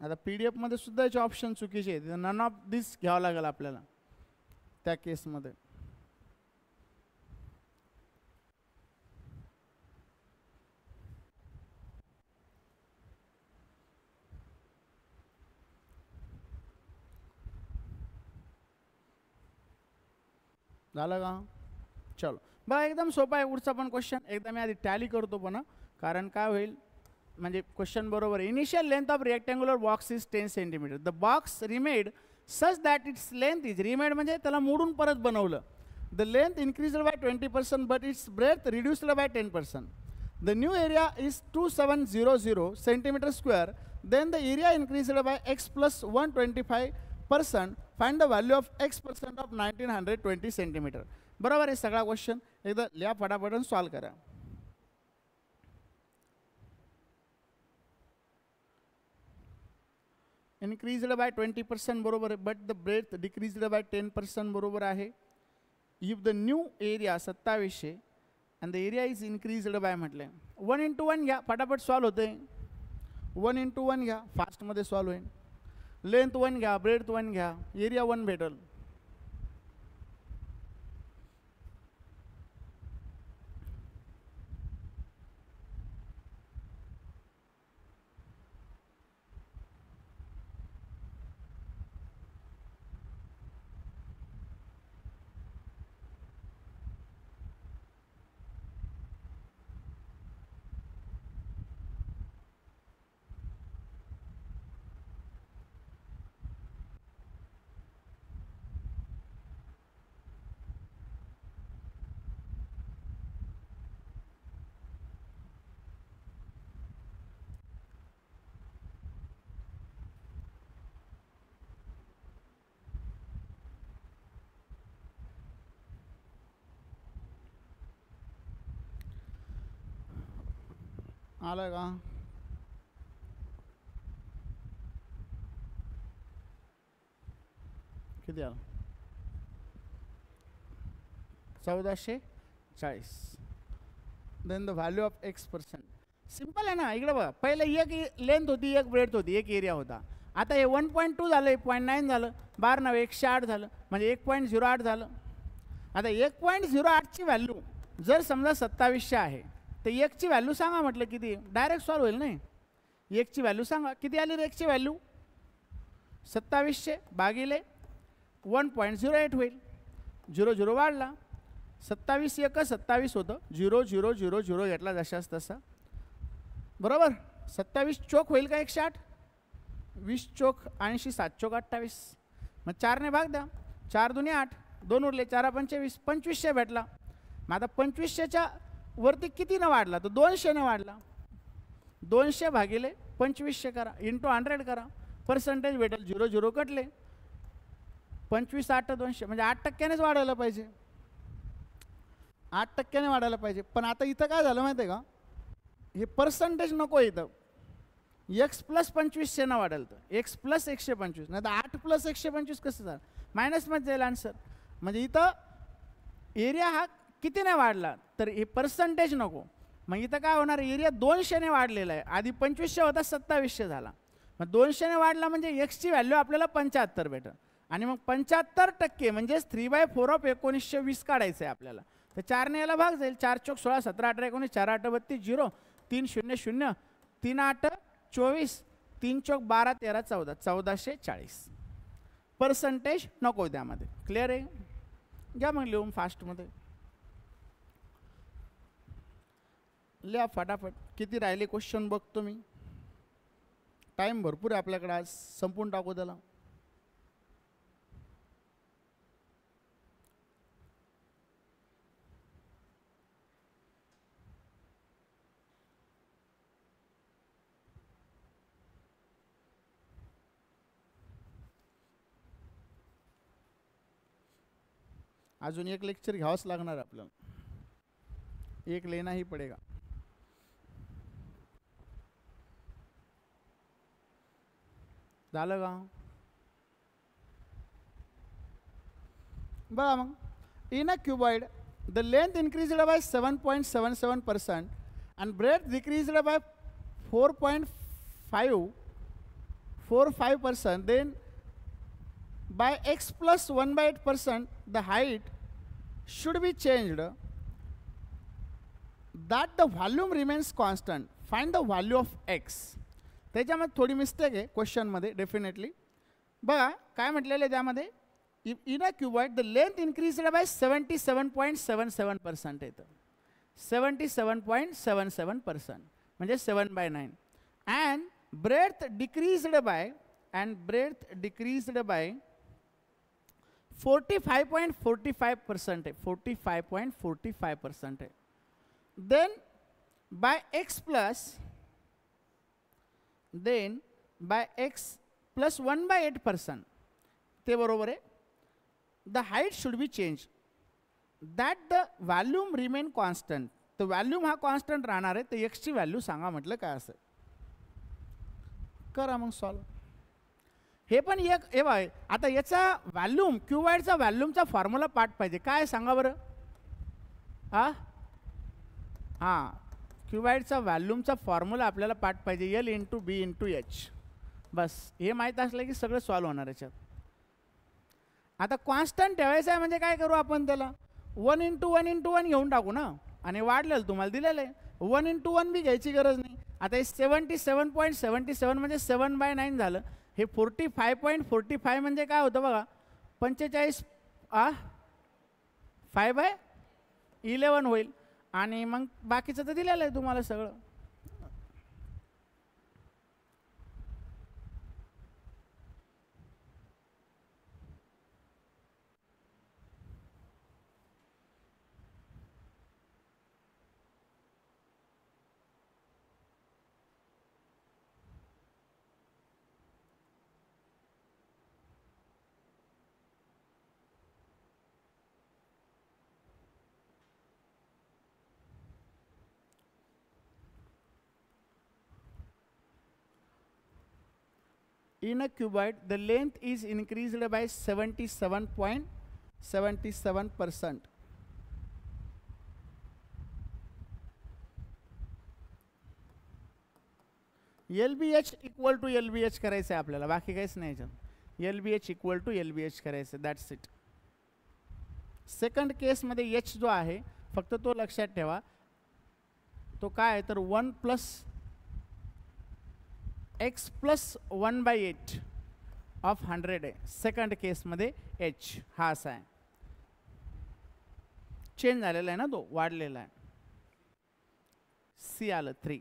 आता PDF मध्ये सुद्धा याचे ऑप्शन चुकीचे आहेत. नन ऑफ दिस घ्यावं लागेल आपल्याला त्या केसमध्ये. झालं का? चलो बघा, एकदम सोपा आहे पुढचा पण क्वेश्चन. एकदा मी आधी टॅली करतो पण, कारण काय होईल म्हणजे क्वेश्चन बरोबर. Initial length of rectangular box is 10 centimetre. The box remade such that its length is remade म्हणजे त्याला मोडून परत बनवलं. The length increased by 20% but its breadth reduced by 10%. The new area is 2700 centimetre square. Then the area increased by x plus 125%. Find the value of x% of 1920 centimetre. बरोबर आहे सगळा question. एकदा लिहा फटाफट सॉल्व करा. Increased by 20% बरोबर आहे, but the breadth decreased by 10% बरोबर आहे. If the new area 2700 and the area is increased by म्हटलं 1 into 1 घ्या, फटाफट सॉल्व होते. 1 into 1 घ्या, फास्टमध्ये सॉल्व होईल. लेंथ 1 घ्या, ब्रेथ 1 घ्या, एरिया 1 भेटल. आलं का? किती आलं? 1440. Then the value of x%. Simple आहे ना. इकडे बघा, पहिले एक लेंथ होती, एक ब्रेथ होती, एक एरिया होता. आता हे 1.2 झालं, 0.9 झालं, 12 108 झालं, म्हणजे 1.08 झालं. आता 1.08ची व्हॅल्यू जर समजा 2700 आहे, तर 1ची व्हॅल्यू सांगा म्हटलं किती. डायरेक्ट सॉल्व होईल नाही. 1ची व्हॅल्यू सांगा किती आली रे. 1ची व्हॅल्यू 2700 भागिले 1.08 होईल. 0 0 वाढला, 27 1 27 होतं. 0 0 0 0 घेतला जशाच तसा. बरोबर. 27 चोक होईल का 108. 20 चोक 80, 7 चोक 28. मग 4ने भाग द्या. 4 दुने 8, 2 उरले, 4 25, 2500 भेटला. मग आता 2500च्या वरती कितीनं वाढला, तर 200ने वाढला. 200 भागिले 2500 करा, इंटू 100 करा, पर्सेंटेज भेटेल. 0 0 कटले, 25 8 200, म्हणजे 8%नेच वाढायला पाहिजे. 8%ने वाढायला पाहिजे. पण आता इथं काय झालं माहिती आहे का, हे पर्सेंटेज नको इथं. x प्लस 2500 वाढेल, तर x प्लस 125, नाही तर 8 प्लस 125 कसं झालं, मायनसमध्ये जाईल आन्सर. म्हणजे इथं एरिया हा कितीने वाढला, तर हे पर्सेंटेज नको. मग इथं काय होणार, एरिया 200ने वाढलेला आहे. आधी 2500 होता, 2700 झाला. मग 200ने वाढला म्हणजे एक्सची व्हॅल्यू आपल्याला 75 भेटेल. आणि मग 75% म्हणजेच 3/4 ऑफ 1920 काढायचं आहे आपल्याला. तर 4ने याला भाग जाईल. 4 चोक 16, 17 18 19, 4 8 32, 0 3 0 0, 3 8 24, 3 चोक 12 13 14, 1440. पर्सेंटेज नको त्यामध्ये. क्लिअर आहे. घ्या मग लिहून फास्टमध्ये. लिहा फटाफट. किती राहिले क्वेश्चन बघतो मी. टाईम भरपूर आहे आपल्याकडे, आज संपून टाकू त्याला. अजून एक लेक्चर घ्यावंच लागणार आपल्याला. एक लेना ही पडेगा. झालं का? बघा मग, in a cuboid the length increased by 7.77% and breadth decreased by 4.45%, then by x plus 1/8% the height should be changed that the volume remains constant. Find the value of x. त्याच्यामध्ये थोडी मिस्टेक आहे क्वेश्चनमध्ये definitely. बघा काय म्हटलेलं आहे त्यामध्ये, in a cuboid the length increased by 77.77% येतं. 77.77% म्हणजे 7/9. अँड ब्रेथ डिक्रीज्ड बाय 45.45% आहे. 45.45% आहे. then by x plus 1/8% ते बरोबर आहे. The height should be change that the volume remain constant. तर व्हॅल्यूम हा कॉन्स्टंट राहणार आहे. तर एक्सची व्हॅल्यू सांगा म्हटलं काय असेल. करा मग सॉल्व. हे पण एक हे बघा, आता याचा व्हॅल्यूम क्युबॉइडचा व्हॅल्यूमचा फॉर्म्युला पाठ पाहिजे. काय सांगा बरं? हां, क्युबॉइडचा व्हॅल्यूमचा फॉर्म्युला आपल्याला पाठ पाहिजे. एल इंटू बी इंटू एच. बस हे माहीत असलं की सगळं सॉल्व होणार याच्यात. आता कॉन्स्टंट ठेवायचं आहे म्हणजे काय करू आपण त्याला 1 घेऊन टाकू ना. आणि वाढलेलं तुम्हाला दिलेलं आहे 1 बी घ्यायची गरज नाही. आता हे 77.77 म्हणजे 7/9 झालं. हे 45.45 म्हणजे काय होतं बघा 45 5/11 होईल. आणि मग बाकीचं तर दिलेलं आहे तुम्हाला सगळं. In a cuboid, the length is increased by 77.77%. LBH equal to LBH करायचं आहे आपल्याला, बाकी काहीच नाही याच्यात. LBH इक्वल टू LBH करायचं, दॅट्स इट. सेकंड केसमध्ये एच जो आहे फक्त तो लक्षात ठेवा. तो काय आहे तर 1 प्लस x प्लस 1/8 ऑफ 100 आहे. सेकंड केसमध्ये एच हा असा आहे. चेंज झालेला आहे ना, तो वाढलेला आहे. सी आलं 3.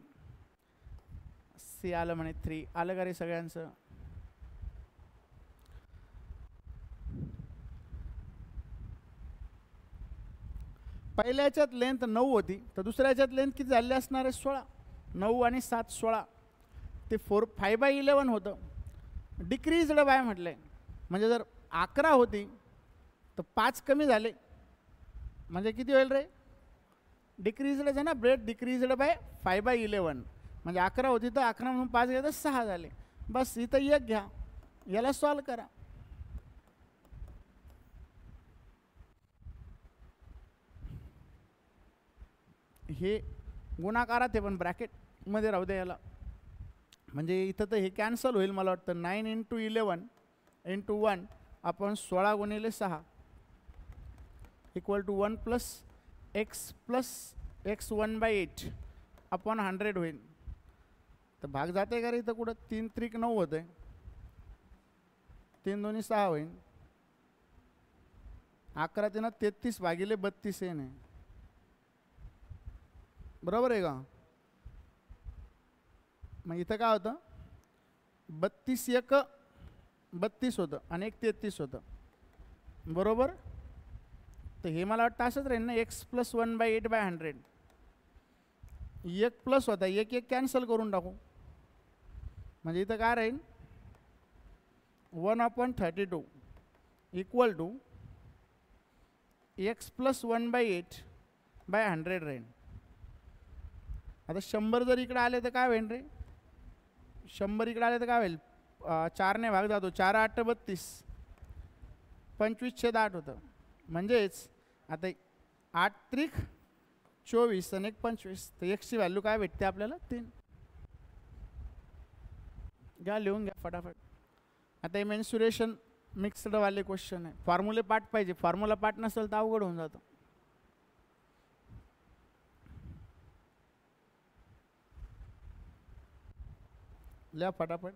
सी आलं म्हणे 3 आलं का रे सगळ्यांचं? पहिल्या याच्यात लेंथ 9 होती तर दुसऱ्या याच्यात लेंथ किती झाली असणार आहे 16. 9 आणि 7 16. ते 5/11 होतं. डिक्रीज्ड बाय म्हटलंय म्हणजे जर 11 होती तर 5 कमी झाले म्हणजे किती होईल रे? डिक्रीज्ड आहे ना, ब्रेथ डिक्रीज्ड बाय 5/11 म्हणजे 11 होती तर 11 म्हणून 5 घ्या तर 6 झाले. बस इथं एक घ्या, याला सॉल्व करा. हे गुणाकारात आहे पण ब्रॅकेटमध्ये राहू द्या याला. म्हणजे इथं तर हे कॅन्सल होईल मला वाटतं. 9 × 11 × 1 आपण 16 × 6 equal to 1 plus x plus x 1/8 upon 100 होईल. तर भाग जाते का रे इथं कुठं? 3 त्रिक 9 होत आहे. 3 दोन्ही 6 होईल. 11 3 33 भागिले 32 आहे नाही, बरोबर आहे का? मग इथं काय होतं 32 1 32 होतं आणि 1 33 होतं, बरोबर. तर हे मला वाटतं असंच राहील ना, x प्लस 1/8/100. 1 प्लस होता 1 1 कॅन्सल करून टाकू म्हणजे इथं काय राहील 1/32 इक्वल टू x प्लस 1/8/100 राहील. आता 100 जर इकडे आले तर काय होईल रे? 100 इकडे आले तर काय होईल? 4ने भाग जातो, 4 8 32, 25/8 होतं. म्हणजेच आता 8 त्रिक 24 आणि 1 25, तर एक्सची व्हॅल्यू काय भेटते आपल्याला? 3. घ्या लिहून घ्या फटाफट. आता हे मेन्सुरेशन मिक्स्डवाले क्वेश्चन आहे. फॉर्म्युले पाठ पाहिजे, फॉर्म्युला पाठ नसेल तर अवघड होऊन जातं. लिहा फटाफट.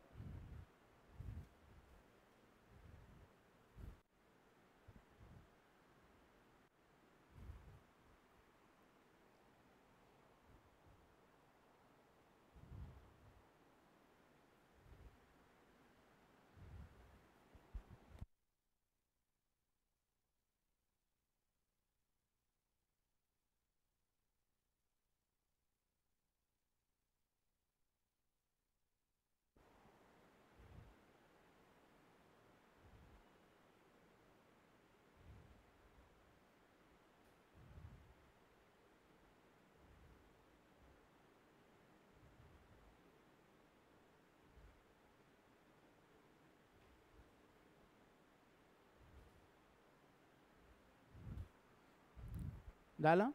झालं.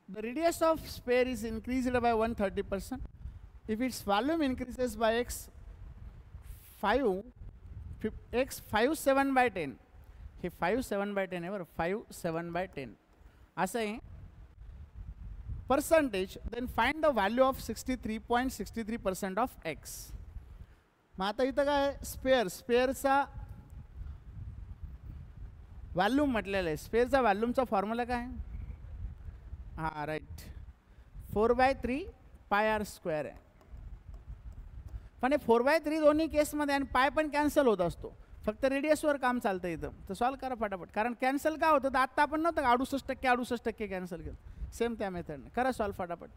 The radius of sphere is increased by 130%. If its volume increases by x 5 x 5 7/10, हे 5 7/10 आहे बरं, 5 7/10 असं आहे. Percentage, then find the value of 63.63% of x. मग आता इथं काय स्पेअरचा व्हॅल्यूम म्हटलेलं आहे. स्पेअरचा व्हॅल्यूमचा फॉर्म्युला काय? हां राईट, 4/3 πr² आहे. पण हे 4/3 दोन्ही केसमध्ये आणि पाय पण कॅन्सल होत असतो. फक्त रेडियसवर काम चालतं इथं. तर सॉल्व करा फटाफट, कारण कॅन्सल का होतं तर आत्ता आपण नव्हतं का 68% कॅन्सल केलं. सेम त्या मेथडने करा सॉल्व फटाफट.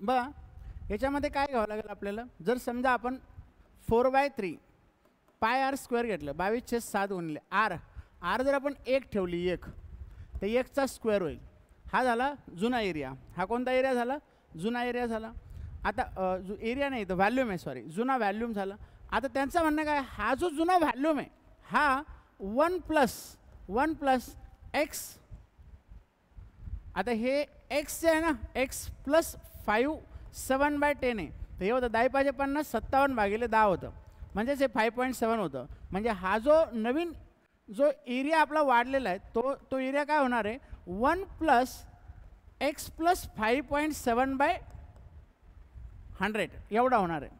बघा याच्यामध्ये काय घ्यावं लागेल आपल्याला, जर समजा आपण 4/3 पाय आर स्क्वेअर घेतलं, 22/7 गुणिले आर, आर जर आपण 1 ठेवली, 1 तर 1चा स्क्वेअर होईल. हा झाला जुना एरिया. हा कोणता एरिया झाला? जुना एरिया झाला. आता एरिया नाही तर व्हॅल्यूम आहे, सॉरी, जुना व्हॅल्यूम झाला. आता त्यांचं म्हणणं काय, हा जो जुना व्हॅल्यूम आहे हा 1 प्लस एक्स, आता हे एक्स जे आहे ना, एक्स प्लस 5 7/10 आहे. तर हे होतं 10×5 = 57/10 होतं, म्हणजेच हे 5.7 होतं. म्हणजे हा जो नवीन जो एरिया आपला वाढलेला आहे तो एरिया काय होणार आहे, 1 + x + 5.7/100 एवढा होणार आहे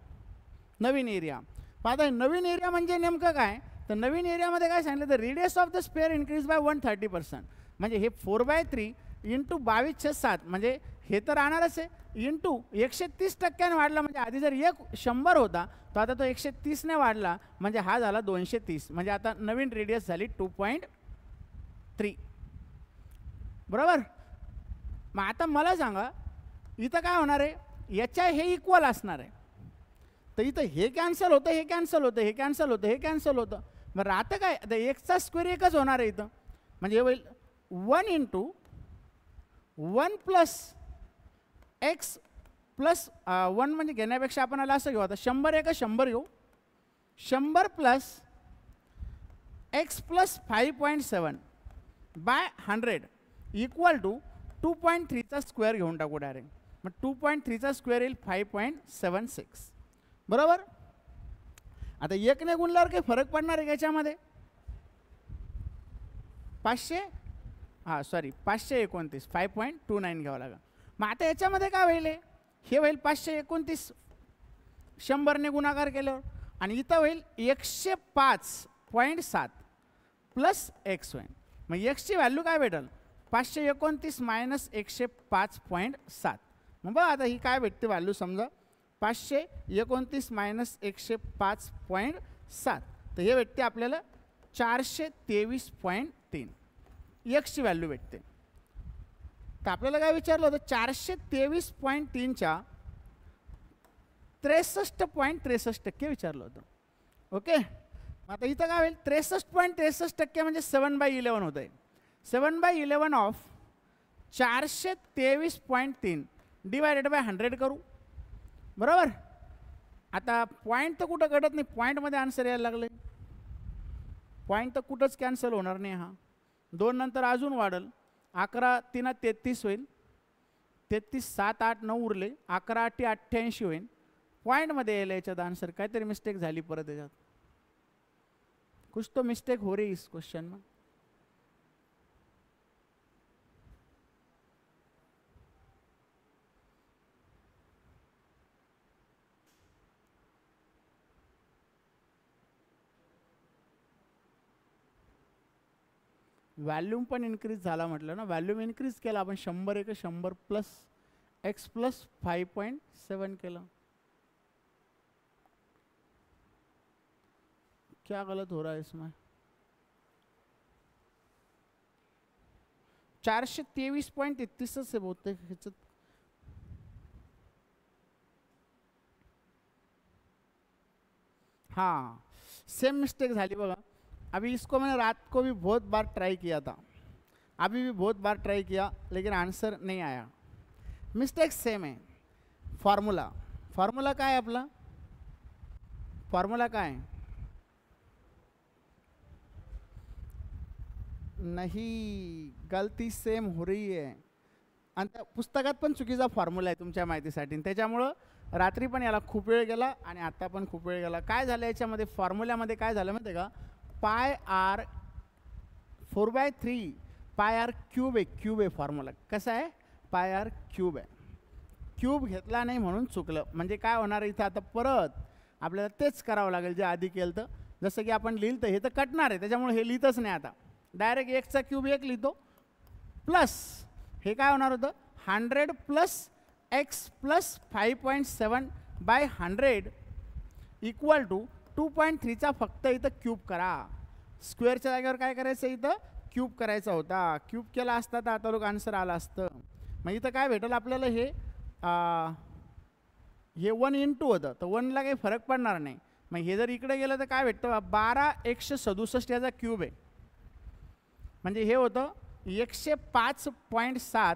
नवीन एरिया. आता नवीन एरिया म्हणजे नेमकं काय, तर नवीन एरियामध्ये काय सांगितलं, तर radius of the sphere increase by 130%. म्हणजे हे 4/3 × 22/7 म्हणजे हे तर राहणारच आहे, इंटू 130% वाढला. म्हणजे आधी जर 100 होता तो आता तो 130ने वाढला, म्हणजे हा झाला 230. म्हणजे आता नवीन रेडियस झाली 2.3. बरोबर. मग आता मला सांगा इथं काय होणार आहे, याच्या हे इक्वल असणार आहे. तर इथं हे कॅन्सल होतं, हे कॅन्सल होतं, हे कॅन्सल होतं, हे कॅन्सल होतं. मग राहतं काय, आता एक्सचा स्क्वेअर एकच होणार आहे इथं. म्हणजे हे होईल 1 × 1 + x + 1 म्हणजे घेण्यापेक्षा आपण आला असं घेऊ, आता 100 1 100 घेऊ, 100 + x + 5.7/100 = 2.3चा स्क्वेअर घेऊन टाकू डायरेक्ट. मग 2.3चा स्क्वेअर येईल 5.76. बरोबर. आता 1ने गुणल्यावर काही फरक पडणार आहे याच्यामध्ये, 529 5.29 घ्यावं लागेल. मग आता याच्यामध्ये काय होईल, हे होईल 529 100ने गुणाकार केल्यावर, आणि इथं होईल 105.7 + x होईल. मग एक्सची व्हॅल्यू काय भेटेल, 529 - 105.7. मग बघा आता ही काय भेटते व्हॅल्यू, समजा 529 - 105.7, तर हे भेटते आपल्याला 423.3 एक्सची व्हॅल्यू भेटते. तर आपल्याला काय विचारलं होतं, 423.3च्या 63.63% विचारलं होतं. ओके. आता इथं काय होईल, 63.63% म्हणजे 7/11 होत आहे. 7/11 ऑफ 423.3 / 100 करू. बरोबर. आता पॉईंट तर कुठं घडत नाही, पॉईंटमध्ये आन्सर यायला लागले, पॉईंट तर कुठंच कॅन्सल होणार नाही. हा 2 नंतर अजून वाढल, 11 × 3 = 33 होईल, 33 7 8 9 उरले, 11 8 = 88 होईल. पॉईंटमध्ये यायला याच्यात आन्सर, काहीतरी मिस्टेक झाली परत याच्यात, कुछ तो मिस्टेक हो रही इस क्वेश्चन में. व्हॅल्यूम पण इन्क्रीज झाला म्हटलं ना, व्हॅल्यूम इन्क्रीज केला आपण, 100 1 100 + x + 5.7 केलं. क्या गलत हो रहा है इसमें, 423.33 से बहुतेक ह्याच्यात. हाँ सेम मिस्टेक झाली बघा. अभी इसको मैंने रात को भी बहुत बार ट्राई किया था, अभी भी बहुत बार ट्राई किया, लेकिन आंसर नहीं आया. मिस्टेक सेम है. फॉर्मूला काय आहे आपला, फॉर्मूला काय आहे, नहीं गलती सेम हो रही है. आणि त्या पुस्तकात पण चुकीचा फॉर्म्युला आहे तुमच्या माहितीसाठी, त्याच्यामुळं रात्री पण याला खूप वेळ गेला आणि आता पण खूप वेळ गेला. काय झालं याच्यामध्ये, फॉर्म्युल्यामध्ये काय झालं माहिती आहे का, पाय आर 4/3 पाय आर क्यूब आहे, क्यूब आहे फॉर्म्युला. कसा आहे, पाय आर क्यूब आहे, क्यूब घेतला नाही म्हणून चुकलं. म्हणजे काय होणार इथं, आता परत आपल्याला तेच करावं लागेल जे आधी केलं तर. जसं की आपण लिहिलं तर हे तर कटणार आहे, त्याच्यामुळे हे लिहितच नाही. आता डायरेक्ट 1चा क्यूब 1 लिहितो, प्लस हे काय होणार होतं, 100 + x + 5.7/100 = 2.3चा फक्त इथं क्यूब करा. स्क्वेअरच्या जागेवर काय करायचं, इथं क्यूब करायचा होता. क्यूब केला असता तर आता लोक आन्सर आला असतं. मग इथं काय भेटेल आपल्याला, हे हे 1 इंटू होतं तर 1ला काही फरक पडणार नाही. मग हे जर इकडे गेलं तर काय भेटतं 12 याचा क्यूब आहे. म्हणजे हे होतं 105.7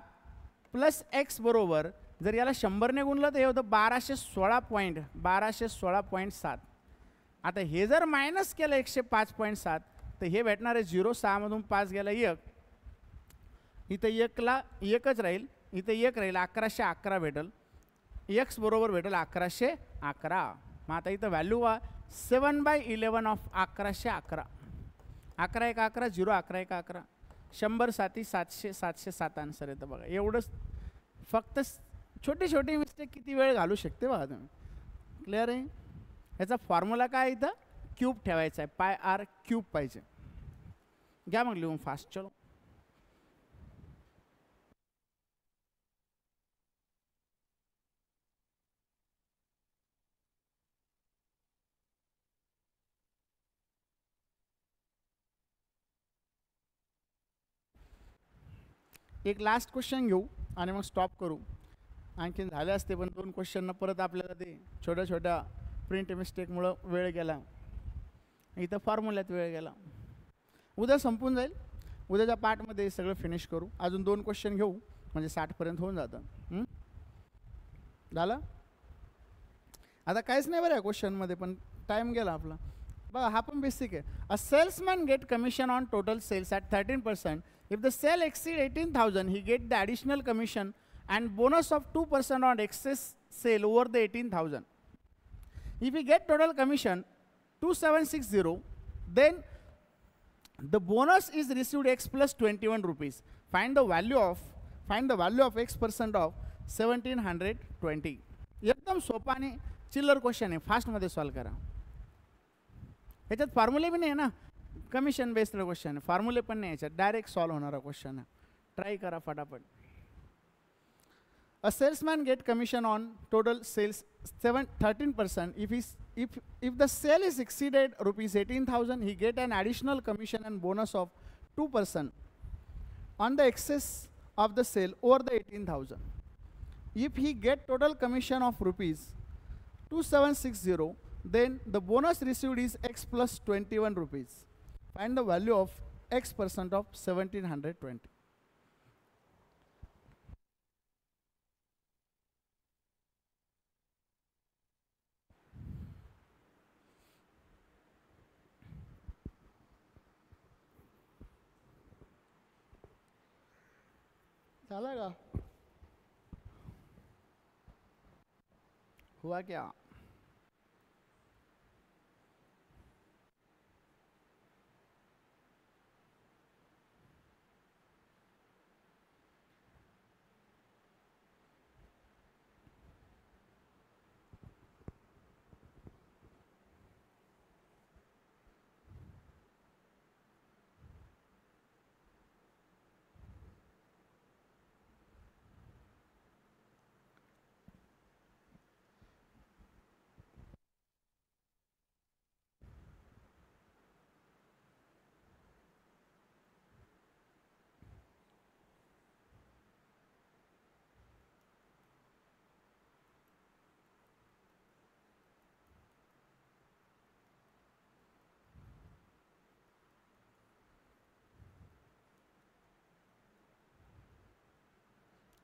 प्लस एक्स बरोबर जर याला 100ने गुणलं तर हे होतं 1216.7. आता हे जर मायनस केलं 105.7 तर हे भेटणार आहे 0. 6मधून 5 गेला 1. इथं 1ला 1च राहील, इथं 1 राहील, 1111 भेटेल. एक्स बरोबर भेटेल 1111. मग आता इथं व्हॅल्यू 7/11 ऑफ 1111. 11 1 11 0 11 1 11 100 7 700 707 आन्सर येतं बघा. एवढंच फक्त छोटी छोटी मिस्टेक किती वेळ घालू शकते बघा तुम्ही. क्लिअर आहे. याचा फॉर्म्युला काय इथं क्यूब ठेवायचा आहे, पाय आर क्यूब पाहिजे. घ्या मग लिहून फास्ट. चलो एक लास्ट क्वेश्चन घेऊ आणि मग स्टॉप करू. आणखीन झाले असते पण 2 क्वेश्चननं परत आपल्याला ते छोट्या छोट्या प्रिंट मिस्टेकमुळं वेळ गेला. इथं फॉर्म्युल्यात वेळ गेला. उद्या संपून जाईल. उद्याच्या पार्टमध्ये सगळं फिनिश करू. अजून 2 क्वेश्चन घेऊ म्हणजे 60पर्यंत होऊन जातं. झालं. आता काहीच नाही बरं या क्वेश्चनमध्ये पण टाईम गेला आपला. बघा हा पण बेसिक आहे. A salesman get commission on total sales at 13%. If the sale exceed 18,000, he get the additional commission and bonus of 2% on excess sale over the 18,000. If he get total commission 2760, then the bonus is received x plus 21 rupees. Find the value of x percent of 1720. एकदम सोपा आणि चिल्लर question आहे. फास्टमध्ये solve करा. याच्यात फॉर्म्युले भी नाही आहे ना. कमिशन बेस्ड क्वेश्चन आहे. फॉर्म्युले पण नाही याच्यात. डायरेक्ट सॉल्व होणारा क्वेश्चन आहे. ट्राय करा फटाफट. A salesman get commission on total sales 13%. If the sale is exceeded rupees 18,000, he get an additional commission and bonus of 2% on the excess of the sale over the 18,000. If he get total commission of rupees 2760, then the bonus received is x plus 21 rupees. Find the value of x percent of 1720. चला का? हुआ क्या?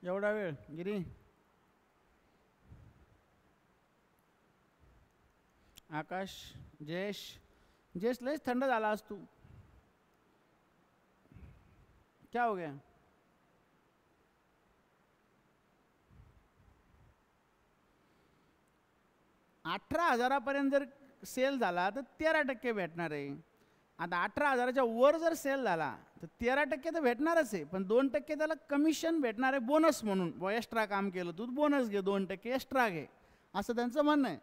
एवढा वेळ गिरी. आकाश, जयेश लयच थंड झाला आज तू. क्या हो गया? $18,000 जर सेल झाला तर 13% भेटणार आहे. आता 18,000च्या वर जर सेल झाला तर 13% तर भेटणारच आहे. पण 2% त्याला कमिशन भेटणार आहे बोनस म्हणून. एक्स्ट्रा काम केलं तू बोनस घे, 2% एक्स्ट्रा घे असं त्यांचं म्हणणं आहे.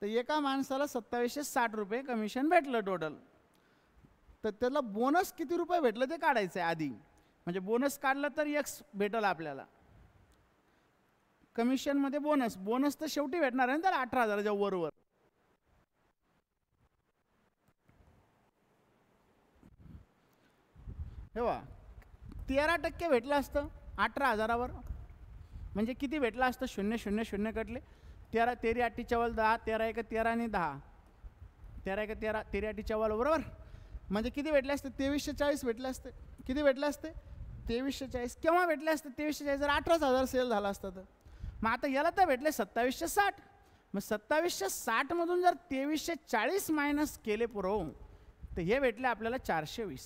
तर एका माणसाला 2760 रुपये कमिशन भेटलं टोटल. तर त्याला बोनस किती रुपये भेटलं ते काढायचं आहे आधी. म्हणजे बोनस काढलं तर एक्स भेटल आपल्याला. कमिशनमध्ये बोनस तर शेवटी भेटणार आहे ना त्याला 18,000च्या वरवर. हे बघा 13% भेटलं असतं 18,000वर. म्हणजे किती भेटलं असतं? 0 0 0 कटले 13 तेरी 8 चवल 10, 13 एक 13 आणि 10, 13 एक 13, तेरी 8 चवल, बरोबर. म्हणजे किती भेटले असते? 2340 भेटले असते. किती भेटले असते? 2340. केव्हा भेटले असते 2340? जर 18,000 सेल झाला असता तर. मग आता याला तर भेटले 2760. मग 2760 मधून जर 2340 मायनस केले पुरवून तर हे भेटले आपल्याला 420.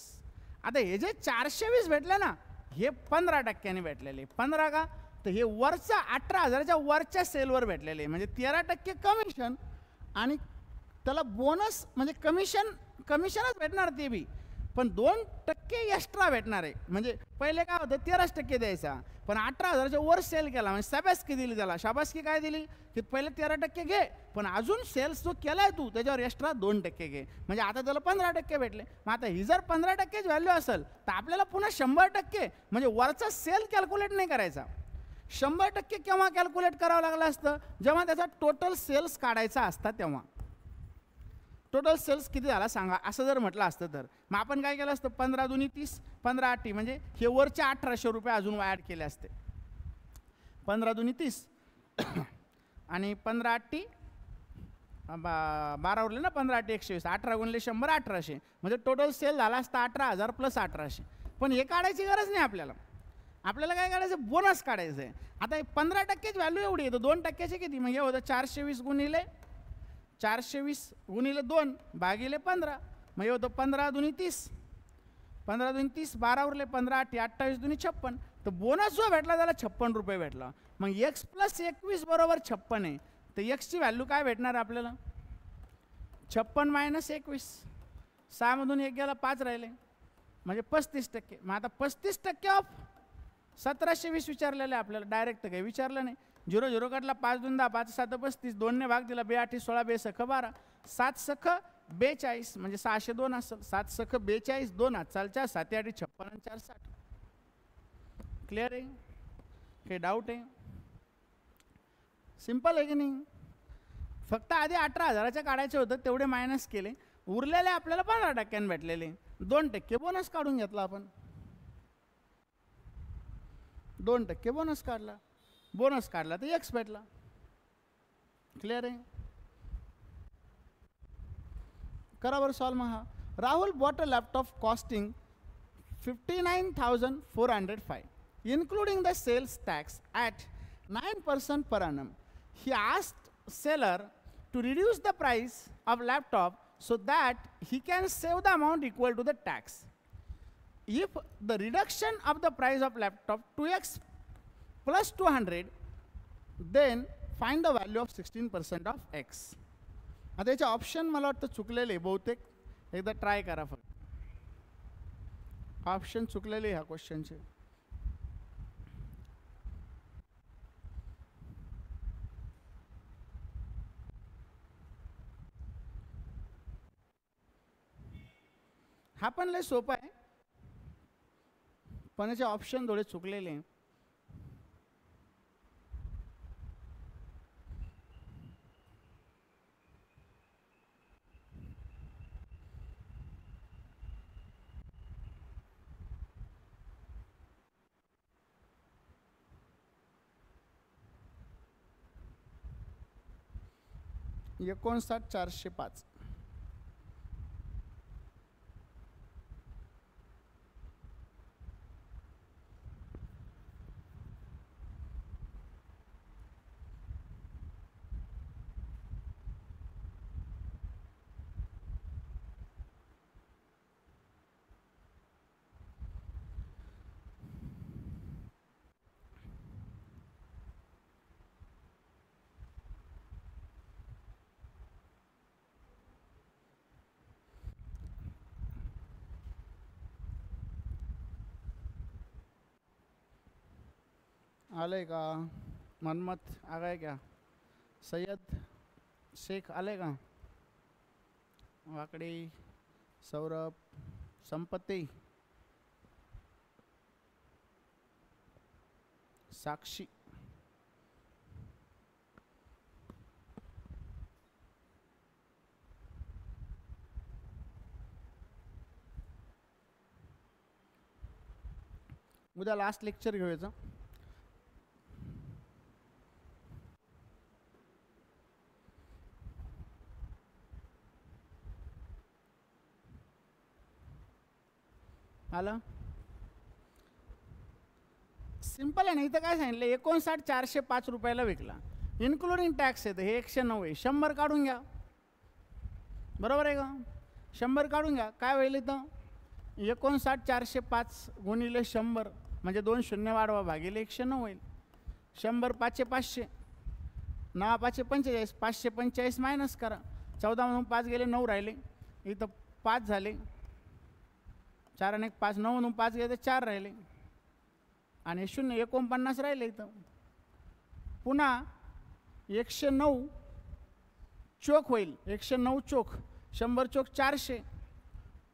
आता हे जे 420 भेटले ना, हे 15% भेटलेले. 15 का? तर हे वरचा 18,000च्या वरच्या सेलवर भेटलेले, म्हणजे 13% कमिशन आणि त्याला बोनस म्हणजे कमिशनच भेटणार ते बी, पण 2% एक्स्ट्रा भेटणार आहे. म्हणजे पहिले काय होतं 13% द्यायचा, पण 18,000च्या वर सेल केला म्हणजे शाबासकी दिली त्याला. शाबासकी काय दिली की पहिले 13% घे, पण अजून सेल्स जो केलाय तू त्याच्यावर एक्स्ट्रा 2% घे, म्हणजे आता त्याला 15% भेटले. मग आता ही जर 15% व्हॅल्यू असेल तर आपल्याला पुन्हा 100% म्हणजे वरचा सेल कॅल्क्युलेट नाही करायचा. 100% केव्हा कॅल्क्युलेट करावं लागलं असतं? जेव्हा त्याचा टोटल सेल्स काढायचा असता तेव्हा. टोटल सेल्स किती झाला सांगा असं जर म्हटलं असतं तर मग आपण काय केलं असतं? 15 दुनी 30, 15 8 म्हणजे हे वरचे 1800 रुपये अजून ॲड केले असते. 15 दुनी 30 आणि 15 8 12 उरले ना, 15 8 120, 18 गुणले 100 1800, म्हणजे टोटल सेल झाला असता 18,000 प्लस 1800. पण हे काढायची गरज नाही आपल्याला. आपल्याला काय काढायचं? बोनस काढायचं आहे. आता 15%ची व्हॅल्यू एवढी आहे तर 2%चे किती? मग हे होतं 420 गुणिले 2 भागिले 15, मग हे होतं 15 दुनी 30, 15 दुनी 30, 12 उरले 15 8 28 दुनी 56. तर बोनस जो भेटला त्याला 56 रुपये भेटला. मग x प्लस 21 बरोबर 56 आहे, तर एक्सची व्हॅल्यू काय भेटणार आपल्याला? 56 मायनस 21, 6 मधून 1 गेला 5 राहिले, म्हणजे 35%. मग आता 35% ऑफ 1720 विचारलेलं आहे आपल्याला. डायरेक्ट काही विचारलं नाही. 0 0 काढला, 5 2 10, 5 7 35, 2 ने भाग दिला, 2 8 16, 2 सख 12, 7 सख 42, म्हणजे 602 असेल. 7 सख 42, 2 हात चालच्या, 7 8 56 आणि 4 60. क्लिअर आहे? काही डाऊट आहे? सिंपल आहे की नाही? फक्त आधी 18,000च्या काढायचे होतं, तेवढे मायनस केले, उरलेले आपल्याला 15% भेटलेले. 2% बोनस काढून घेतला आपण. 2% बोनस काढला. बोनस काढला तर एक्स भेटला. क्लिअर आहे? करा बरं सॉल्व मग हा. Rahul bought a laptop costing 59,405 including the sales tax at 9% per annum. He asked seller to reduce the price of laptop so that he can save the amount equal to the tax. If the reduction of the price of laptop 2x plus 200, then find the value of 16% of x. आता याचे option मला वाटतं चुकलेले बहुतेक, एकदा try करा फक्त. Option चुकलेले ह्या क्वेश्चनचे. हा पण लय सोपा आहे, पण याचे ऑप्शन थोडे चुकलेले आहे. एकोणसाठ 405. आले का? मनमत आ गए क्या? सैयद शेख आले का? वाकडी, सौरभ, संपत्ती, साक्षी, उद्या लास्ट लेक्चर घेऊयाचं. आलं सिंपल आहे ना. इथं काय सांगितलं 59,405 रुपयाला विकला, इन्क्लुडिंग टॅक्स येतं. हे 109 आहे, 100 काढून घ्या. बरोबर आहे का? 100 काढून घ्या. काय होईल इथं 59,405 गुणिले 100 म्हणजे 2 शून्य वाढवा भागिले 109 होईल. 100 5 500, 9 5 45, 545 मायनस करा. 14 मधून 5 गेले 9 राहिले, इथं 5 झाले. 4 आणि 1 5, 9 मधून 5 गेले तर 4 राहिले आणि 0 49 राहिले. इथं पुन्हा 109 चोक होईल. 109 चोक 100 चोक 400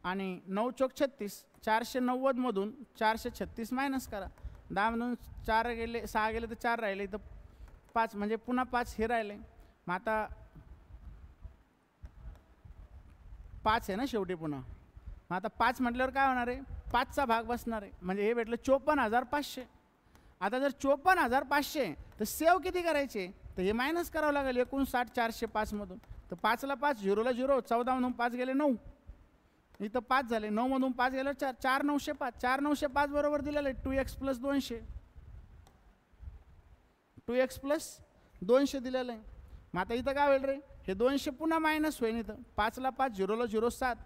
आणि 9 चोक 36. 490 मधून 436 मायनस करा. 10 मधून 4 गेले 6 गेले तर 4 राहिले, इथं 5 म्हणजे पुन्हा 5 हे राहिले. मग आता 5 आहे ना शेवटी पुन्हा. मग आता 5 म्हटल्यावर काय होणार आहे 5चा भाग बसणार आहे म्हणजे हे भेटलं 54,500. आता जर 54,500 तर सेव किती करायचे तर हे मायनस करावं लागेल 59,405 मधून. तर 5ला 5, 0ला 0, 14 मधून 5 गेले 9, इथं 5 झाले. 9 मधून 5 गेलं 4, 4,905. 4,905 बरोबर दिलेलं आहे 2x + 200, 2x + 200 दिलेलं आहे. मग आता इथं काय होईल रे हे 200 पुन्हा मायनस होईल. इथं 5ला 5, 0ला 0, 7,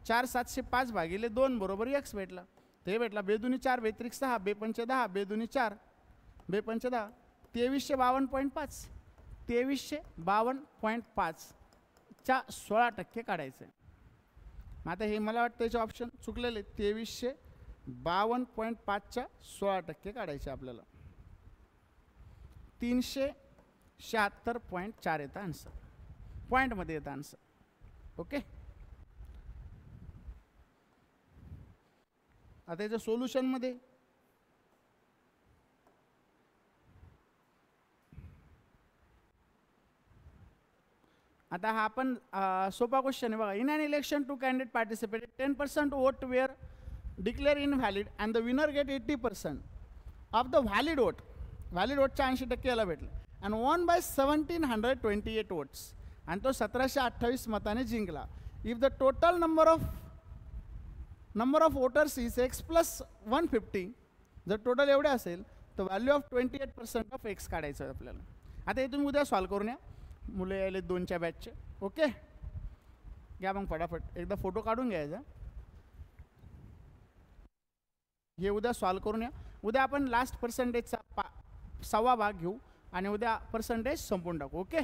4,705 भागिले 2 बरोबर x भेटला. ते भेटला 2 दूनी 4, 2 त्रिक 6, 2 पंचे 10, 2 दूनी 4, 2 पंचे 10, 2352.5. 2352.5 च्या 16% काढायचं आहे. मग आता हे मला वाटतं याचे ऑप्शन चुकलेले. 2352.5 च्या 16% काढायचे आपल्याला. 376.4 येतं आन्सर, पॉईंटमध्ये येतं आन्सर. ओके. आता याचं सोल्युशनमध्ये आता हा आपण सोपा क्वेश्चन आहे बघा. In an election 2 candidate participated, 10% vote were declare invalid and the winner get 80% of the valid vote. Valid वोटच्या 80% याला भेटलं अँड वॉन बाय 1728 वोट्स, आणि तो 1728 मताने जिंकला. If the total number of voters is x + 150, जर टोटल एवढे असेल तर व्हॅल्यू ऑफ 28% ऑफ x काढायचं आहे आपल्याला. आता हे तुम्ही उद्या सॉल्व करून या. मुलं यायले 2च्या बॅचचे. ओके घ्या मग फटाफट एकदा फोटो काढून घ्यायचा. हे उद्या सॉल्व करून या. उद्या आपण लास्ट पर्सेंटेजचा 6वा भाग घेऊ आणि उद्या पर्सेंटेज संपून टाकू. ओके.